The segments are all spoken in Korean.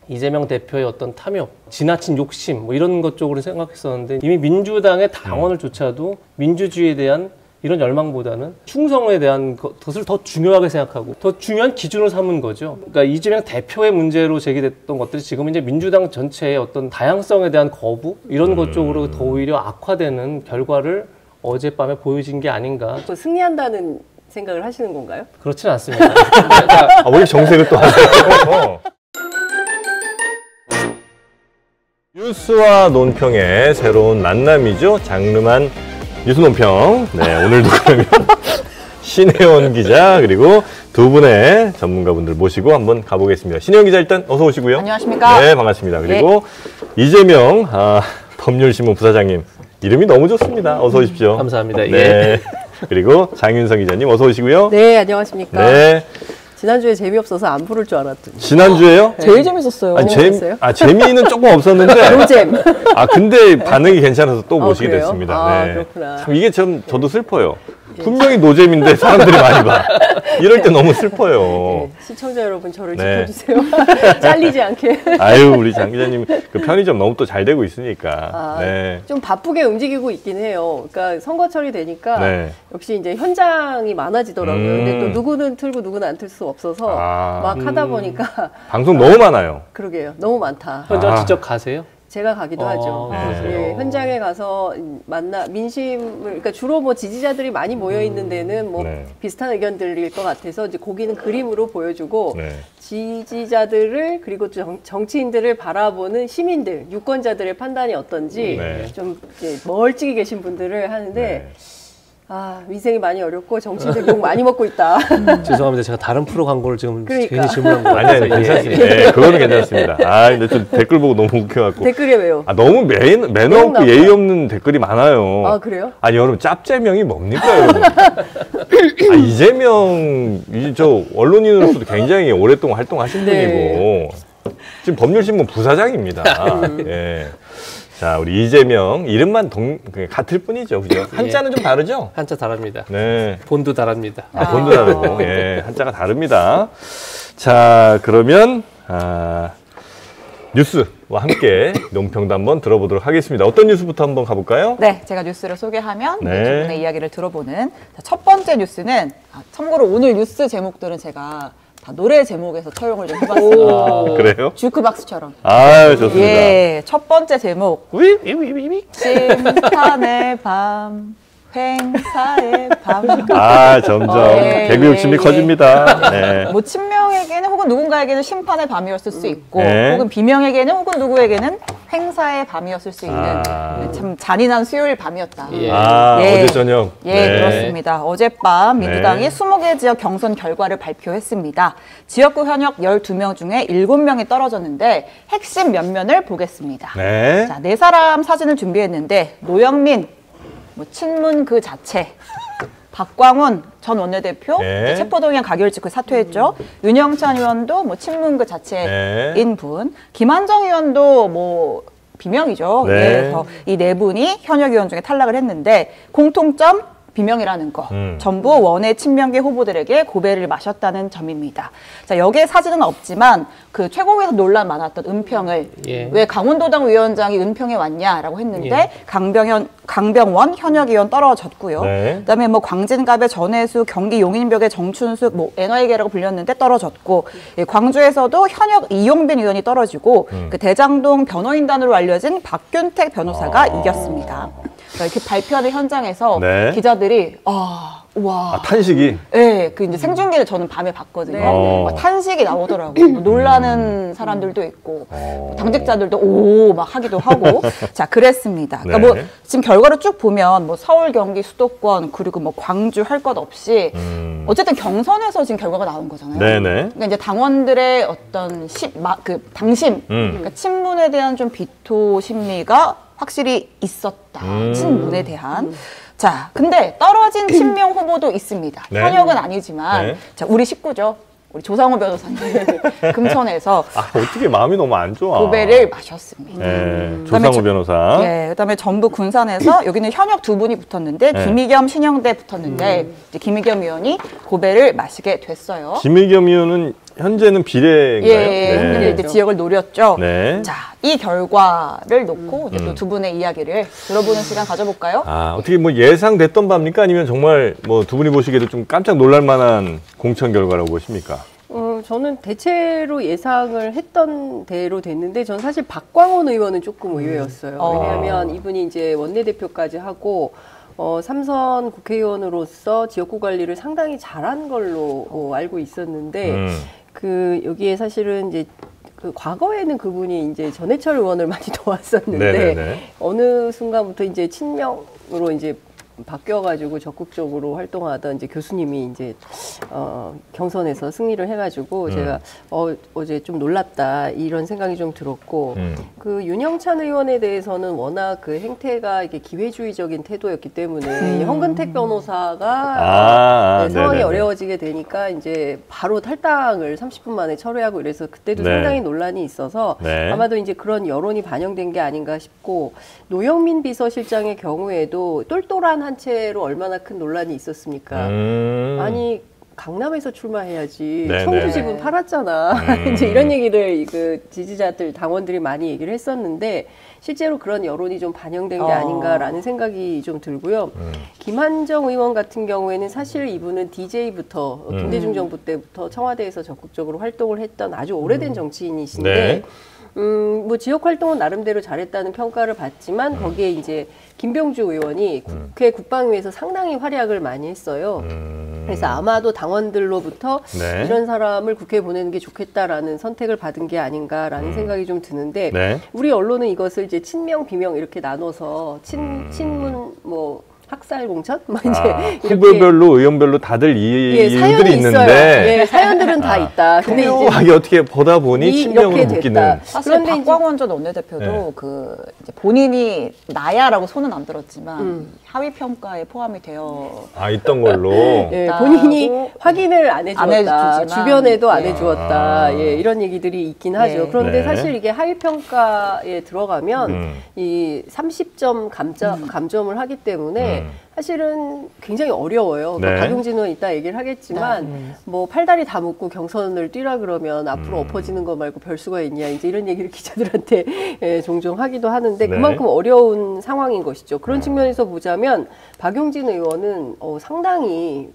이재명 대표의 어떤 탐욕, 지나친 욕심 뭐 이런 것 쪽으로 생각했었는데 이미 민주당의 당원을조차도 민주주의에 대한 이런 열망보다는 충성에 대한 것을 더 중요하게 생각하고 더 중요한 기준으로 삼은 거죠. 그러니까 이재명 대표의 문제로 제기됐던 것들이 지금 이제 민주당 전체의 어떤 다양성에 대한 거부 이런 것 쪽으로 더 오히려 악화되는 결과를 어젯밤에 보여진 게 아닌가. 승리한다는 생각을 하시는 건가요? 그렇진 않습니다. 왜 정색을 또 하세요? 뉴스와 논평의 새로운 만남이죠. 장르만 뉴스 논평. 네, 오늘도 그러면 신혜원 기자 그리고 두 분의 전문가분들 모시고 한번 가보겠습니다. 신혜원 기자 일단 어서 오시고요. 안녕하십니까. 네, 반갑습니다. 그리고 이재명 법률신문 부사장님 이름이 너무 좋습니다. 어서 오십시오. 감사합니다. 네. 예. 그리고 장윤성 기자님 어서 오시고요. 네, 안녕하십니까. 네. 지난주에 재미없어서 안 부를 줄 알았더니. 지난주에요? 제일 재밌었어요. 아니, 재미는 조금 없었는데. 노잼. 근데 반응이 괜찮아서 또 모시게 그래요? 됐습니다. 네. 그렇구나. 참 이게 저도 슬퍼요. 분명히 노잼인데 사람들이 많이 봐. 이럴 때 너무 슬퍼요. 네, 시청자 여러분 저를 네. 지켜주세요. 잘리지 않게. 아유, 우리 장 기자님 그 편의점 너무 또 잘 되고 있으니까. 네. 좀 바쁘게 움직이고 있긴 해요. 그러니까 선거철이 되니까 네. 역시 이제 현장이 많아지더라고요. 근데 또 누구는 틀고 누구는 안 틀 수 없어서 막 하다 보니까 방송 너무 많아요. 그러게요. 너무 많다. 현장 직접 가세요? 제가 가기도 하죠. 네, 현장에 가서 민심을, 그러니까 주로 뭐 지지자들이 많이 모여 있는 데는 뭐 비슷한 의견들일 것 같아서 이제 거기는 그림으로 보여주고 지지자들을 그리고 정치인들을 바라보는 시민들, 유권자들의 판단이 어떤지 좀 이제 멀찍이 계신 분들을 하는데 위생이 많이 어렵고 정치인들 욕 많이 먹고 있다. 죄송합니다. 제가 다른 프로 광고를 지금 그러니까. 괜히 질문한 거 같아요. 아니, 괜찮습니다. 네, 그거는 괜찮습니다. 근데 좀 댓글 보고 너무 웃겨갖고. 댓글이 왜요? 너무 매너 없고 예의 없는 댓글이 많아요. 그래요? 아니, 여러분, 짭제명이 뭡니까, 여러분? 이재명, 저 언론인으로서도 굉장히 오랫동안 활동하신 분이고, 지금 법률신문 부사장입니다. 예. 자, 우리 이재명 이름만 같을 뿐이죠, 그죠? 한자는 좀 다르죠? 한자 다릅니다. 네. 본도 다릅니다. 본도 다르고, 예, 한자가 다릅니다. 자, 그러면 뉴스와 함께 논평도 한번 들어보도록 하겠습니다. 어떤 뉴스부터 한번 가볼까요? 네, 제가 뉴스를 소개하면 두 분의 이야기를 들어보는 첫 번째 뉴스는 참고로 오늘 뉴스 제목들은 제가 다 노래 제목에서 처용을 좀 해봤습니다. 그래요? 주크박스처럼. 좋습니다. 예, 첫 번째 제목. 심판의 밤, 횡사의 밤. 점점 개그 욕심이 커집니다. 네. 뭐 친명에게는 혹은 누군가에게는 심판의 밤이었을 수 있고, 혹은 비명에게는 혹은 누구에게는 횡사의 밤이었을 수 있는 참 잔인한 수요일 밤이었다. 어제 저녁. 그렇습니다. 어젯밤 민주당이 20개 지역 경선 결과를 발표했습니다. 지역구 현역 12명 중에 7명이 떨어졌는데 핵심 면면을 보겠습니다. 자, 4사람 사진을 준비했는데 노영민, 친문 그 자체, 박광훈 전 원내대표 체포동의안 가결 직후 사퇴했죠. 윤영찬 의원도 친문 그 자체인 분, 김한정 의원도 비명이죠. 그래서 이 네 분이 현역 의원 중에 탈락을 했는데 공통점 비명이라는 거. 전부 원외 친명계 후보들에게 고배를 마셨다는 점입니다. 자, 여기에 사진은 없지만 그 최고위에서 논란 많았던 은평을 왜 강원도당 위원장이 은평에 왔냐라고 했는데 강병원 현역 의원 떨어졌고요. 그다음에 광진갑의 전혜수, 경기 용인벽의 정춘숙, NY계라고 불렸는데 떨어졌고, 광주에서도 현역 이용빈 의원이 떨어지고 그 대장동 변호인단으로 알려진 박균택 변호사가 이겼습니다. 이렇게 발표하는 현장에서 기자들이 우와. 탄식이? 네, 그 이제 생중계를 저는 밤에 봤거든요. 탄식이 나오더라고요. 놀라는 사람들도 있고, 당직자들도 오 막 하기도 하고. 자, 그랬습니다. 그러니까 지금 결과를 쭉 보면 서울, 경기, 수도권 그리고 광주 할 것 없이 어쨌든 경선에서 지금 결과가 나온 거잖아요. 그러니까 이제 당원들의 어떤 당심, 그러니까 친문에 대한 좀 비토 심리가 확실히 있었다. 친문에 대한. 자, 근데 떨어진 친명 후보도 있습니다. 현역은 아니지만 자, 우리 식구죠. 우리 조상호 변호사님 금천에서 어떻게 마음이 너무 안 좋아. 고배를 마셨습니다. 조상호 변호사. 그다음에 전북 군산에서 여기는 현역 2분이 붙었는데 김의겸 신영대 붙었는데 이제 김의겸 의원이 고배를 마시게 됐어요. 김의겸 의원은 현재는 비례인가요? 예, 네. 이제 지역을 노렸죠. 네. 자, 이 결과를 놓고 이제 또 두 분의 이야기를 들어보는 시간 가져볼까요? 어떻게 뭐 예상됐던 바입니까? 아니면 정말 뭐 두 분이 보시기에도 좀 깜짝 놀랄 만한 공천 결과라고 보십니까? 저는 대체로 예상을 했던 대로 됐는데, 전 사실 박광원 의원은 조금 의외였어요. 왜냐하면 이분이 이제 원내대표까지 하고, 3선 국회의원으로서 지역구 관리를 상당히 잘한 걸로 알고 있었는데, 여기에 사실은 이제 과거에는 그분이 이제 전해철 의원을 많이 도왔었는데, 네네네. 어느 순간부터 이제 친명으로 이제 바뀌어가지고 적극적으로 활동하던 이제 교수님이 이제 경선에서 승리를 해가지고 제가 어제 좀 놀랍다 이런 생각이 좀 들었고 그 윤영찬 의원에 대해서는 워낙 그 행태가 이게 기회주의적인 태도였기 때문에 홍근택 변호사가 네, 상황이 어려워지게 되니까 이제 바로 탈당을 30분 만에 철회하고 이래서 그때도 상당히 논란이 있어서 아마도 이제 그런 여론이 반영된 게 아닌가 싶고, 노영민 비서실장의 경우에도 똘똘한 한 채로 얼마나 큰 논란이 있었습니까? 아니 강남에서 출마해야지. 청주 집은 팔았잖아. 이제 이런 얘기를 그 지지자들 당원들이 많이 얘기를 했었는데 실제로 그런 여론이 좀 반영된 게 아닌가라는 생각이 좀 들고요. 김한정 의원 같은 경우에는 사실 이분은 DJ부터 김대중 정부 때부터 청와대에서 적극적으로 활동을 했던 아주 오래된 정치인이신데. 뭐 지역 활동은 나름대로 잘했다는 평가를 받지만 거기에 이제 김병주 의원이 국회 국방위에서 상당히 활약을 많이 했어요. 그래서 아마도 당원들로부터 이런 사람을 국회에 보내는 게 좋겠다라는 선택을 받은 게 아닌가라는 생각이 좀 드는데 우리 언론은 이것을 이제 친명 비명 이렇게 나눠서 친문 뭐 학살 공천? 뭐 이제 후보별로 의원별로 다들 이유들이 있는데 사연들은 다 있다. 근데 이제 어떻게 보다 보니 친명으로 묶이는. 사실 박광원 전 원내대표도 그 이제 본인이 나야라고 손은 안 들었지만 하위 평가에 포함이 되어 있던 걸로 본인이 확인을 안 해주었다. 주변에도 안 해주었다. 이런 얘기들이 있긴 하죠. 그런데 사실 이게 하위 평가에 들어가면 이 30점 감점을 하기 때문에 사실은 굉장히 어려워요. 박용진 의원 이따 얘기를 하겠지만 뭐 팔다리 다 묶고 경선을 뛰라 그러면 앞으로 엎어지는 거 말고 별 수가 있냐 이제 이런 얘기를 기자들한테 종종 하기도 하는데 그만큼 어려운 상황인 것이죠. 그런 측면에서 보자면 박용진 의원은 상당히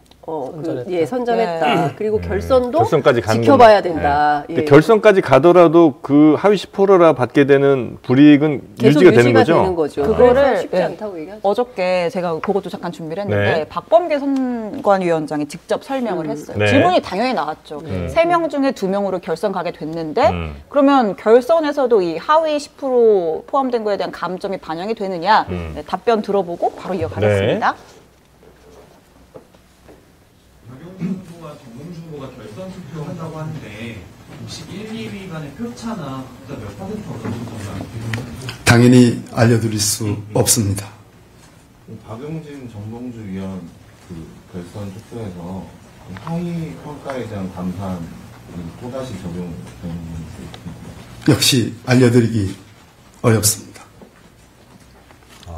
선전했다. 그리고 결선까지 지켜봐야 된다. 결선까지 가더라도 그 하위 10%라 받게 되는 불이익은 유지가 되는 거죠. 그거를 쉽지 않다고 얘기하죠. 어저께 제가 그것도 잠깐 준비를 했는데 박범계 선관위원장이 직접 설명을 했어요. 질문이 당연히 나왔죠. 3명 중에 2명으로 결선 가게 됐는데 그러면 결선에서도 이 하위 10% 포함된 거에 대한 감점이 반영이 되느냐 답변 들어보고 바로 이어가겠습니다. 후보와 정봉주 후보가 결선 투표한다고 하는데 혹시 1, 2위 간의 표차나 몇 퍼센트 어느 정도인가요? 당연히 알려드릴 수 없습니다. 박용진, 정봉주 위원 그 결선 투표에서 하위 평가에 대한 감사는 또다시 적용되는 역시 알려드리기 어렵습니다.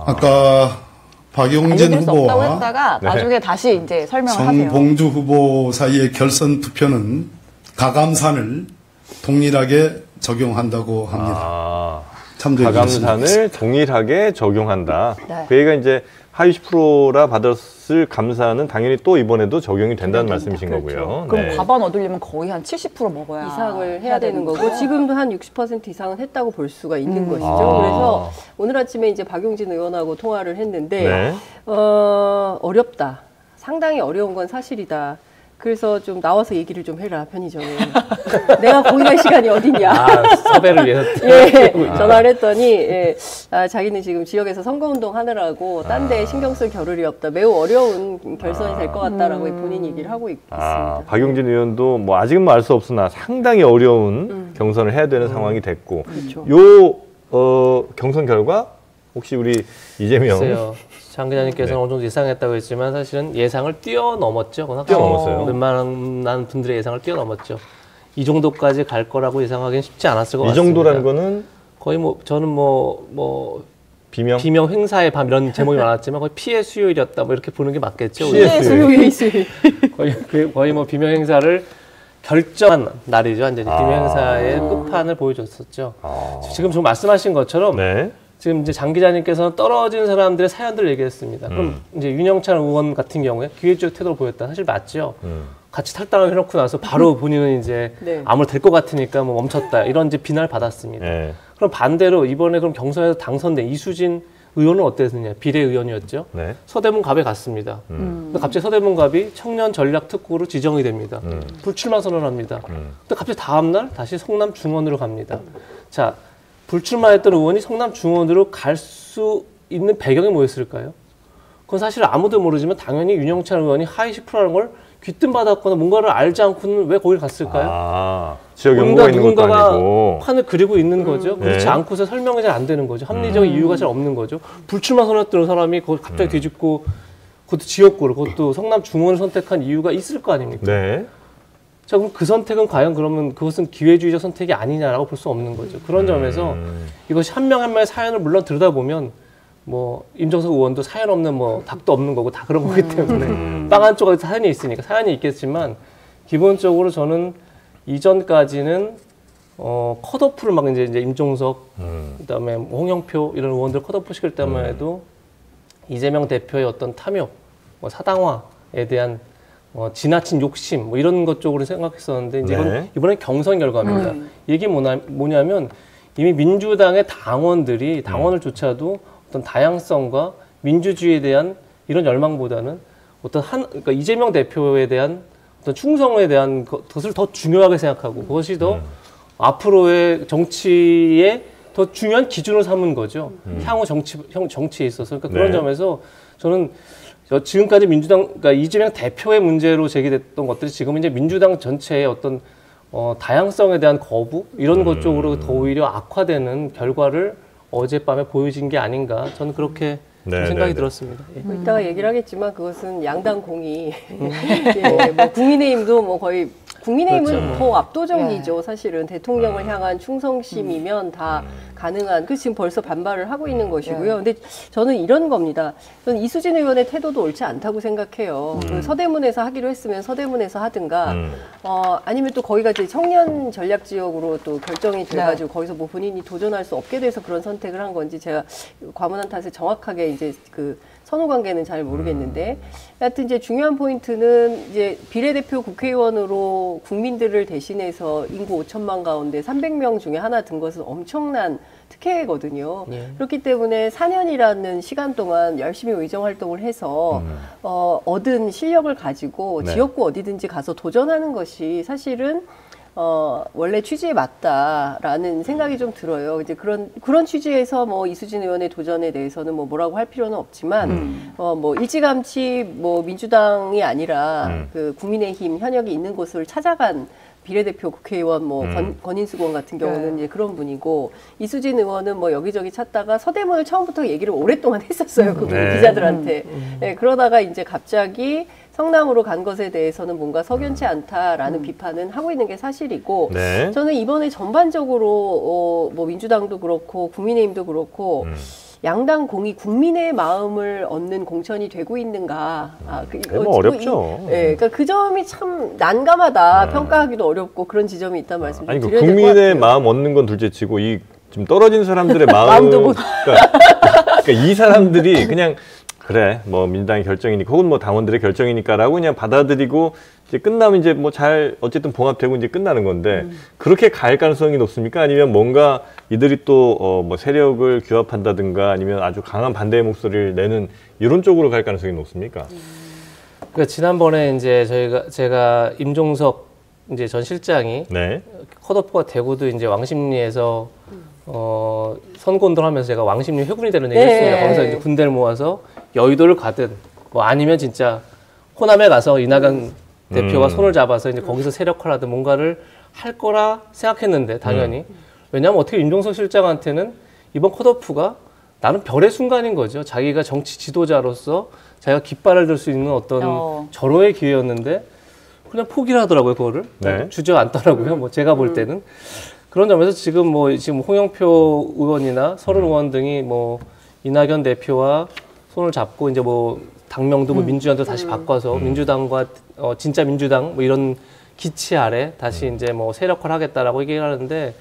아까 박용진 후보와 했다가 나중에 다시 이제 설명을 하세요. 정봉주 후보 사이의 결선 투표는 가감산을 동일하게 적용한다고 합니다. 가감산을 동일하게 적용한다. 그 얘기가 이제 하위 10%라 받았을 감사는 당연히 또 이번에도 적용이 된다는 말씀이신 거고요. 그럼 과반 얻으려면 거의 한 70% 먹어야 이상을 해야 되는 거고 지금도 한 60% 이상은 했다고 볼 수가 있는 것이죠. 그래서 오늘 아침에 이제 박용진 의원하고 통화를 했는데 어렵다. 상당히 어려운 건 사실이다. 그래서 좀 나와서 얘기를 좀 해라, 편의점에. 내가 거기 갈 시간이 어딨냐. 섭외를 위해서. 전화를 했더니, 자기는 지금 지역에서 선거운동 하느라고 딴 데 신경 쓸 겨를이 없다. 매우 어려운 결선이 될 것 같다라고 본인 얘기를 하고 있습니다. 박용진 의원도 뭐 아직은 뭐 알 수 없으나 상당히 어려운 경선을 해야 되는 상황이 됐고. 그렇죠. 요, 경선 결과 혹시 우리 이재명. 글쎄요. 장 기자님께서는 어느 정도 예상했다고 했지만 사실은 예상을 뛰어넘었죠. 뛰어넘었어요. 웬만한 분들의 예상을 뛰어넘었죠. 이 정도까지 갈 거라고 예상하기는 쉽지 않았을 것 같습니다. 이 정도라는 거는 거의 저는 비명 횡사의 밤 이런 제목이 많았지만 거의 피해 수요일이었다 이렇게 보는 게 맞겠죠. 피해 수요일. 거의 비명 행사를 결정한 날이죠. 완전히 김행사의 끝판을 보여줬었죠. 지금 좀 말씀하신 것처럼 네. 지금 이제 장 기자님께서는 떨어진 사람들의 사연들을 얘기했습니다. 그럼 이제 윤영찬 의원 같은 경우에 기회주의 태도를 보였다. 사실 맞죠. 같이 탈당을 해놓고 나서 바로 본인은 이제 네. 아무리 될 것 같으니까 뭐 멈췄다. 이런 이제 비난을 받았습니다. 네. 그럼 반대로 이번에 그럼 경선에서 당선된 이수진 의원은 어땠느냐? 비례의원이었죠. 네. 서대문 갑에 갔습니다. 근데 갑자기 서대문 갑이 청년 전략 특구로 지정이 됩니다. 불출마 선언합니다. 근데 갑자기 다음날 다시 성남 중원으로 갑니다. 자, 불출마했던 의원이 성남 중원으로 갈 수 있는 배경이 뭐였을까요? 그건 사실 아무도 모르지만 당연히 윤영찬 의원이 하위 10%라는 걸 귀뜸받았거나 뭔가를 알지 않고는 왜 거길 갔을까요? 지역 연구가 있는 것도 아니고 판을 그리고 있는 거죠. 그렇지 않고서 설명이 잘 안 되는 거죠. 합리적인 이유가 잘 없는 거죠. 불출마 선언했던 사람이 거기 갑자기 뒤집고 그것도 지역구를 그것도 성남 중원을 선택한 이유가 있을 거 아닙니까? 네. 자, 그럼 그 선택은 과연 그러면 그것은 기회주의적 선택이 아니냐라고 볼 수 없는 거죠. 그런 점에서 이것이 한 명 한 명의 사연을 물론 들여다보면 뭐 임종석 의원도 사연 없는 뭐 닭도 없는 거고 다 그런 거기 때문에 빵 한쪽에 사연이 있으니까 사연이 있겠지만 기본적으로 저는 이전까지는 컷오프를 막 이제 임종석 그다음에 홍영표 이런 의원들 컷오프 시킬 때만 해도 이재명 대표의 어떤 탐욕, 뭐 사당화에 대한 지나친 욕심 뭐 이런 것 쪽으로 생각했었는데 이제 이번엔 경선 결과입니다. 이게 뭐냐면 이미 민주당의 당원들이 당원을조차도 어떤 다양성과 민주주의에 대한 이런 열망보다는 어떤 그러니까 이재명 대표에 대한 어떤 충성에 대한 것을 더 중요하게 생각하고 그것이 더 앞으로의 정치에 더 중요한 기준을 삼은 거죠. 향후 정치에 있어서. 그러니까 그런 점에서 저는 지금까지 민주당, 그러니까 이재명 대표의 문제로 제기됐던 것들이 지금 이제 민주당 전체의 어떤 다양성에 대한 거부 이런 것 쪽으로 더 오히려 악화되는 결과를 어젯밤에 보여진 게 아닌가 저는 그렇게 생각이 들었습니다. 예. 뭐 이따가 얘기를 하겠지만 그것은 양당 공이 예, 뭐 국민의힘도 뭐 거의 국민의힘은 그렇죠. 더 압도적이죠. 사실은 대통령을 향한 충성심이면 다 가능한. 그 지금 벌써 반발을 하고 있는 것이고요. 근데 저는 이런 겁니다. 저는 이수진 의원의 태도도 옳지 않다고 생각해요. 그 서대문에서 하기로 했으면 서대문에서 하든가, 아니면 또 거기가 이제 청년 전략 지역으로 또 결정이 돼가지고 거기서 뭐 본인이 도전할 수 없게 돼서 그런 선택을 한 건지 제가 과문한 탓에 정확하게 이제 그 선후 관계는 잘 모르겠는데, 하여튼 이제 중요한 포인트는 이제 비례대표 국회의원으로 국민들을 대신해서 인구 5천만 가운데 300명 중에 하나 든 것은 엄청난 특혜거든요. 그렇기 때문에 4년이라는 시간 동안 열심히 의정 활동을 해서 얻은 실력을 가지고 지역구 어디든지 가서 도전하는 것이 사실은 원래 취지에 맞다라는 생각이 좀 들어요. 이제 그런 취지에서 뭐 이수진 의원의 도전에 대해서는 뭐라고 할 필요는 없지만, 뭐 일찌감치 뭐 민주당이 아니라 그 국민의힘 현역이 있는 곳을 찾아간 비례대표 국회의원 뭐 권인숙 의원 같은 경우는 이제 그런 분이고, 이수진 의원은 뭐 여기저기 찾다가 서대문을 처음부터 얘기를 오랫동안 했었어요. 그 기자들한테. 네, 그러다가 이제 갑자기 성남으로 간 것에 대해서는 뭔가 석연치 않다라는 비판은 하고 있는 게 사실이고, 저는 이번에 전반적으로 뭐 민주당도 그렇고 국민의힘도 그렇고 양당 공이 국민의 마음을 얻는 공천이 되고 있는가? 뭐 어렵죠. 그러니까 그 점이 참 난감하다. 평가하기도 어렵고 그런 지점이 있다는 말씀 좀 드려야 될 것 같아요. 국민의 마음 얻는 건 둘째치고 이 지금 떨어진 사람들의 마음도 그러니까 이 사람들이 그냥 그래 뭐 민주당의 결정이니까 혹은 뭐 당원들의 결정이니까라고 그냥 받아들이고 이제 끝나면 이제 뭐 잘 어쨌든 봉합되고 이제 끝나는 건데 그렇게 갈 가능성이 높습니까? 아니면 뭔가 이들이 또 뭐 세력을 규합한다든가 아니면 아주 강한 반대의 목소리를 내는 이런 쪽으로 갈 가능성이 높습니까? 그러니까 지난번에 이제 제가 임종석 이제 전 실장이 컷오프가 되고도 이제 왕십리에서 선거운동을 하면서 제가 왕십리 회군이 되는 얘기를 했습니다. 거기서 이제 군대를 모아서 여의도를 가든 뭐 아니면 진짜 호남에 가서 이낙연 대표와 손을 잡아서 이제 거기서 세력화라든 뭔가를 할 거라 생각했는데 당연히 왜냐하면 어떻게 임종석 실장한테는 이번 컷오프가 나는 별의 순간인 거죠. 자기가 정치 지도자로서 자기가 깃발을 들 수 있는 어떤 절호의 기회였는데 그냥 포기를 하더라고요. 그거를 주저앉더라고요. 뭐 제가 볼 때는 그런 점에서 지금 홍영표 의원이나 서른 의원 등이 뭐 이낙연 대표와 손을 잡고 이제 뭐 당명도 뭐 민주연도 다시 바꿔서 민주당과 진짜 민주당 뭐 이런 기치 아래 다시 이제 뭐 세력화를 하겠다라고 얘기를 하는데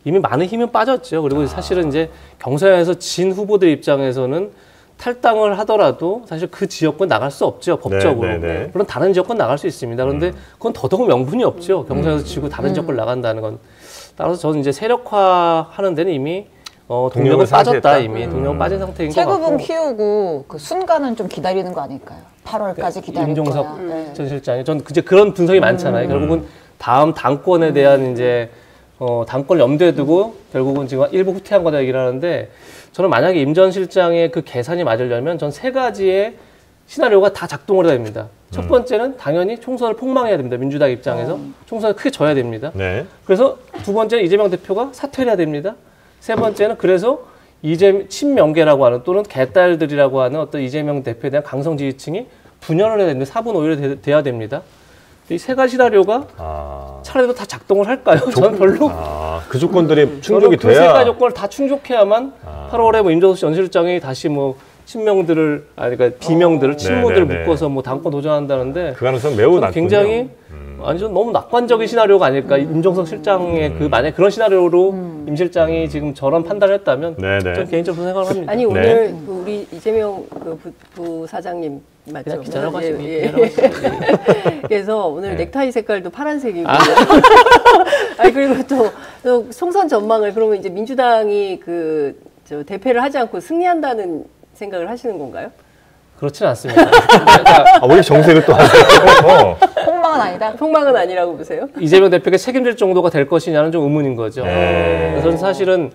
이미 많은 힘은 빠졌죠. 그리고 사실은 이제 경선에서 진 후보들 입장에서는 탈당을 하더라도 사실 그 지역권 나갈 수 없죠, 법적으로. 물론 다른 지역권 나갈 수 있습니다. 그런데 그건 더더욱 명분이 없죠. 경선에서 지고 다른 지역권 나간다는 건. 따라서 저는 이제 세력화하는 데는 이미 동력은 빠졌다, 이미. 동력은 빠진 상태인 것 같고. 체급은 키우고 그 순간은 좀 기다리는 거 아닐까요? 8월까지 기다릴 임종석 거야. 전 실장이. 전 이제 그런 분석이 많잖아요. 결국은 다음 당권에 대한 이제 당권을 염두에 두고 결국은 지금 일부 후퇴한 거다 얘기를 하는데 저는 만약에 임 전 실장의 그 계산이 맞으려면 전 세 가지의 시나리오가 다 작동을 해야 됩니다. 첫 번째는 당연히 총선을 폭망해야 됩니다. 민주당 입장에서. 총선을 크게 져야 됩니다. 네. 그래서 두 번째는 이재명 대표가 사퇴를 해야 됩니다. 세 번째는 그래서 친명계라고 하는 또는 개딸들이라고 하는 어떤 이재명 대표에 대한 강성 지지층이 분열을 해야 되는데 4분 5일에 돼야 됩니다. 이 세 가지 시나리오가 차라리 다 작동을 할까요? 저는 별로. 그 조건들이 충족이 돼야. 그 세 가지 조건을 다 충족해야만 8월에 뭐 임종석 전 실장이 다시 뭐 친명들을 그러니까 비명들을 친모들을 묶어서 뭐 당권 도전한다는데 그 가능성 매우 낮군요. 굉장히 완전 너무 낙관적인 시나리오가 아닐까. 임종석 실장의 그 만약 그런 시나리오로 임 실장이 지금 저런 판단을 했다면 저는 개인적으로 생각을 합니다. 아니 오늘 그 우리 이재명 그 부사장님 맞죠? 기자라고 하시면 그래서 오늘 넥타이 색깔도 파란색이고. 아니 그리고 또 총선 전망을 그러면 이제 민주당이 저 대패를 하지 않고 승리한다는 생각을 하시는 건가요? 그렇지는 않습니다. 왜 정색을 또 하세요? 폭망은 아니다. 폭망은 아니라고 보세요? 이재명 대표가 책임질 정도가 될 것이냐는 좀 의문인 거죠. 저는 사실은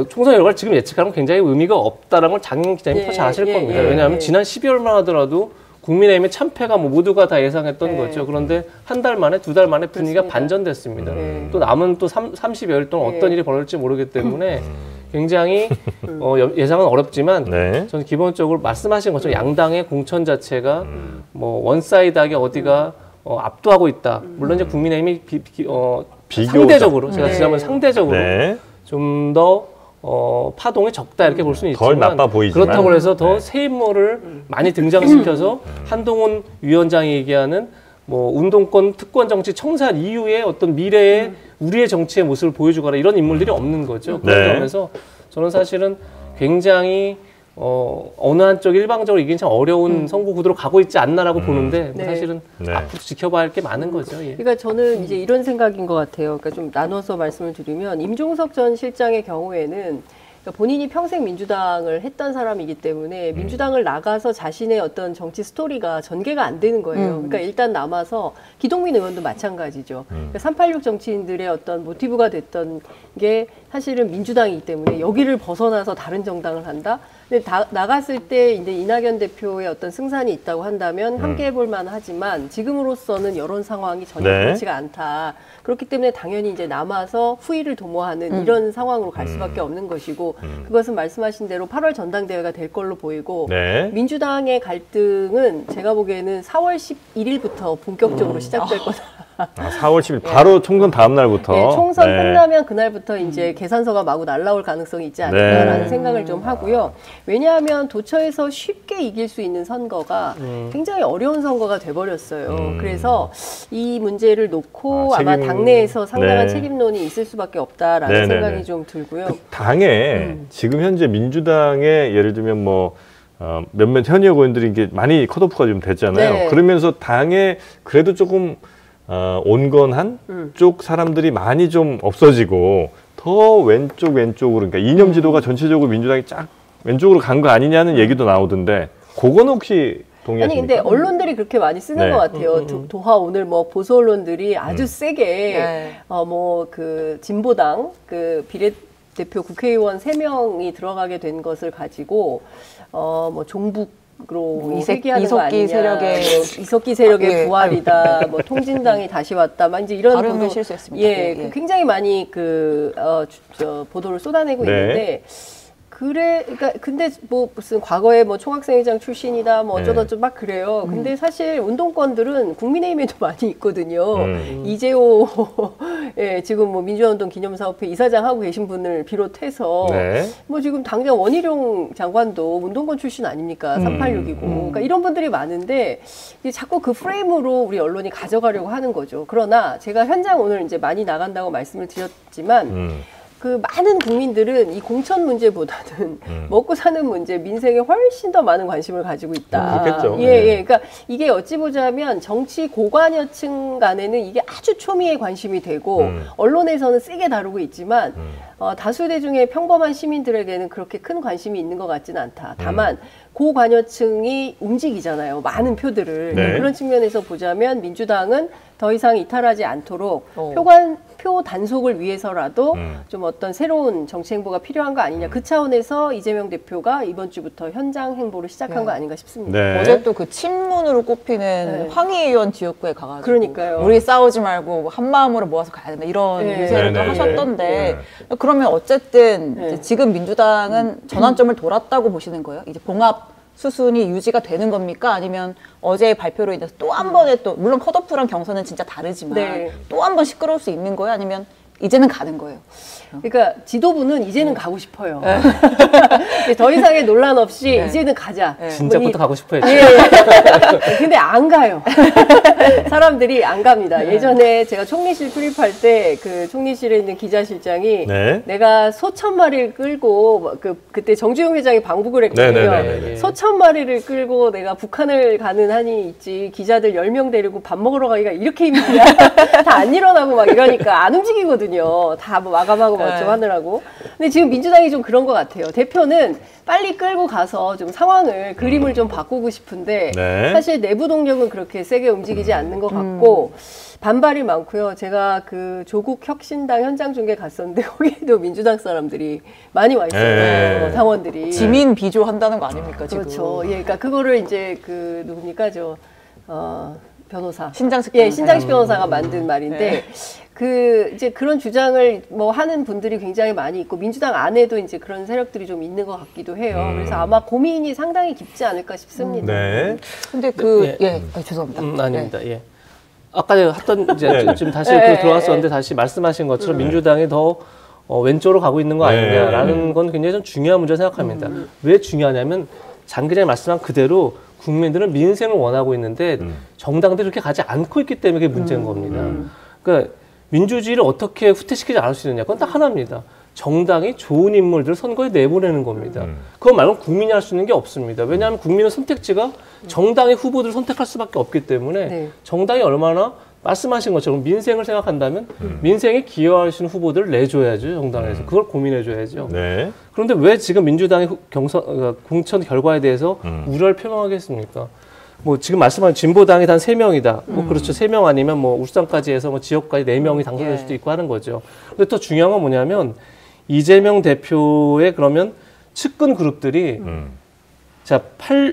총선 결과를 지금 예측하는 건 굉장히 의미가 없다라는 걸 장영 기자님이 더 잘 아실 겁니다. 왜냐하면 지난 12월만 하더라도 국민의힘의 참패가 뭐 모두가 다 예상했던 거죠. 그런데 한 달 만에, 두 달 만에 분위기가 반전됐습니다. 또 남은 또 30여일 동안 어떤 일이 벌어질지 모르기 때문에 굉장히 예상은 어렵지만 저는 기본적으로 말씀하신 것처럼 양당의 공천 자체가 뭐 원사이드하게 어디가 압도하고 있다. 물론 이제 국민의힘이 상대적으로 제가 지난번 상대적으로 좀 더 파동이 적다 이렇게 볼 수는 있지만 덜 나빠 보이지만 그렇다고 해서 더 새 인물을 많이 등장시켜서 한동훈 위원장이 얘기하는 뭐 운동권 특권 정치 청산 이후에 어떤 미래의 우리의 정치의 모습을 보여주거나 이런 인물들이 없는 거죠. 그런 점에서 저는 사실은 굉장히 어느 한쪽 일방적으로 이기는 참 어려운 선거 구도로 가고 있지 않나라고 보는데 사실은 앞으로 지켜봐야 할 게 많은 거죠. 예. 그러니까 저는 이제 이런 생각인 것 같아요. 그러니까 좀 나눠서 말씀을 드리면 임종석 전 실장의 경우에는 본인이 평생 민주당을 했던 사람이기 때문에 민주당을 나가서 자신의 어떤 정치 스토리가 전개가 안 되는 거예요. 그러니까 일단 남아서 기동민 의원도 마찬가지죠. 그러니까 386 정치인들의 어떤 모티브가 됐던 게 사실은 민주당이기 때문에 여기를 벗어나서 다른 정당을 한다? 근데 나갔을 때 이제 이낙연 대표의 어떤 승산이 있다고 한다면 함께 해볼 만하지만 지금으로서는 여론 상황이 전혀 그렇지가 않다. 그렇기 때문에 당연히 이제 남아서 후위를 도모하는 이런 상황으로 갈 수밖에 없는 것이고 그것은 말씀하신 대로 8월 전당대회가 될 걸로 보이고 민주당의 갈등은 제가 보기에는 4월 11일부터 본격적으로 시작될 거다. 4월 10일 바로 총선 다음 날부터. 네, 총선 끝나면 그날부터 이제 계산서가 마구 날라올 가능성이 있지 않을까라는 생각을 좀 하고요. 왜냐하면 도처에서 쉽게 이길 수 있는 선거가 굉장히 어려운 선거가 돼버렸어요. 그래서 이 문제를 놓고 아마 당내에서 상당한 책임론이 있을 수밖에 없다라는 생각이 좀 들고요. 그 당에 지금 현재 민주당의 예를 들면 뭐 몇몇 현역 의원들이 이게 많이 컷오프가 좀 됐잖아요. 그러면서 당에 그래도 조금 온건한 쪽 사람들이 많이 좀 없어지고 더 왼쪽으로 그러니까 이념 지도가 전체적으로 민주당이 쫙 왼쪽으로 간 거 아니냐는 얘기도 나오던데 그거는 혹시 동의하십니까? 아니 근데 언론들이 그렇게 많이 쓰는 것 같아요. 도하 오늘 뭐 보수 언론들이 아주 세게 뭐 그 진보당 그 비례대표 국회의원 3명이 들어가게 된 것을 가지고 뭐 종북 로 회귀하는 거 아니냐. 이석기 세력의 부활이다. 뭐 통진당이 다시 왔다. 막 이제 이런 보도 실수했습니다. 굉장히 많이 보도를 쏟아내고 있는데 그러니까 근데 뭐 무슨 과거에 뭐 총학생회장 출신이다 뭐 어쩌고저쩌고 막 그래요. 근데 사실 운동권들은 국민의힘에도 많이 있거든요. 이재호 예, 지금 뭐 민주화운동 기념사업회 이사장 하고 계신 분을 비롯해서 뭐 지금 당장 원희룡 장관도 운동권 출신 아닙니까? 386이고. 그러니까 이런 분들이 많은데 자꾸 그 프레임으로 우리 언론이 가져가려고 하는 거죠. 그러나 제가 현장 오늘 이제 많이 나간다고 말씀을 드렸지만 그 많은 국민들은 이 공천 문제보다는 먹고 사는 문제, 민생에 훨씬 더 많은 관심을 가지고 있다. 그렇겠죠. 예. 그러니까 이게 어찌 보자면 정치 고관여층 간에는 이게 아주 초미의 관심이 되고 언론에서는 세게 다루고 있지만 다수 대중의 평범한 시민들에게는 그렇게 큰 관심이 있는 것 같지는 않다. 다만 고관여층이 움직이잖아요. 많은 표들을. 그런 측면에서 보자면 민주당은 더 이상 이탈하지 않도록 표 단속을 위해서라도 좀 어떤 새로운 정치 행보가 필요한 거 아니냐. 그 차원에서 이재명 대표가 이번 주부터 현장 행보를 시작한 거 아닌가 싶습니다. 어제 또 그 친문으로 꼽히는 황희 의원 지역구에 가가지고 그러니까요. 우리 싸우지 말고 한 마음으로 모아서 가야 된다 이런 유세를 또 하셨던데 그러면 어쨌든 이제 지금 민주당은 전환점을 돌았다고 보시는 거예요? 이제 봉합 수순이 유지가 되는 겁니까? 아니면 어제의 발표로 인해서 또 한 번에 또 물론 컷오프랑 경선은 진짜 다르지만 또 한 번 시끄러울 수 있는 거예요? 아니면 이제는 가는 거예요? 그러니까 지도부는 이제는 가고 싶어요. 더 이상의 논란 없이 이제는 가자. 진짜부터 가고 싶어요. 근데 안 가요. 사람들이 안 갑니다. 예전에 제가 총리실 출입할 때 그 총리실에 있는 기자실장이 내가 소천 마리를 끌고 그때 정주영 회장이 방북을 했거든요. 소천 마리를 끌고 내가 북한을 가는 한이 있지 기자들 10명 데리고 밥 먹으러 가기가 이렇게 힘드냐. 다 안 일어나고 막 이러니까 안 움직이거든요. 다 뭐 마감하고 뭐 좀 하느라고. 근데 지금 민주당이 좀 그런 것 같아요. 대표는 빨리 끌고 가서 좀 상황을 그림을 좀 바꾸고 싶은데 사실 내부 동력은 그렇게 세게 움직이지 않는 것 같고 반발이 많고요. 제가 그 조국 혁신당 현장 중계 갔었는데 거기에도 민주당 사람들이 많이 와 있어요. 당원들이. 지민 비조한다는 거 아닙니까 지금? 그렇죠. 예, 그러니까 그거를 이제 그 누굽니까 변호사. 신장식 변호사. 예, 신장식 변호사가 만든 말인데 그 이제 그런 주장을 뭐 하는 분들이 굉장히 많이 있고 민주당 안에도 이제 그런 세력들이 좀 있는 것 같기도 해요. 그래서 아마 고민이 상당히 깊지 않을까 싶습니다. 근데 죄송합니다. 아닙니다. 예. 아까 했던 이제 좀 다시 들어왔었는데 다시 말씀하신 것처럼 민주당이 더 왼쪽으로 가고 있는 거 아니냐라는 건 굉장히 좀 중요한 문제라고 생각합니다. 왜 중요하냐면 장기전에 말씀한 그대로 국민들은 민생을 원하고 있는데 정당들이 그렇게 가지 않고 있기 때문에 그게 문제인 겁니다. 그러니까 민주주의를 어떻게 후퇴시키지 않을 수 있느냐. 그건 딱 하나입니다. 정당이 좋은 인물들을 선거에 내보내는 겁니다. 그거 말고는 국민이 할 수 있는 게 없습니다. 왜냐하면 국민의 선택지가 정당의 후보들을 선택할 수밖에 없기 때문에 정당이 얼마나 말씀하신 것처럼 민생을 생각한다면 민생에 기여할 수 있는 후보들을 내줘야죠. 정당에서. 그걸 고민해줘야죠. 그런데 왜 지금 민주당의 공천 결과에 대해서 우려를 표명하겠습니까? 뭐 지금 말씀하신 진보당이 단 3명이다. 뭐 그렇죠. 3명 아니면 뭐 울산까지 해서 뭐 지역까지 4명이 당선될 수도 있고 하는 거죠. 근데 또 중요한 건 뭐냐면 이재명 대표의 그러면 측근 그룹들이 자,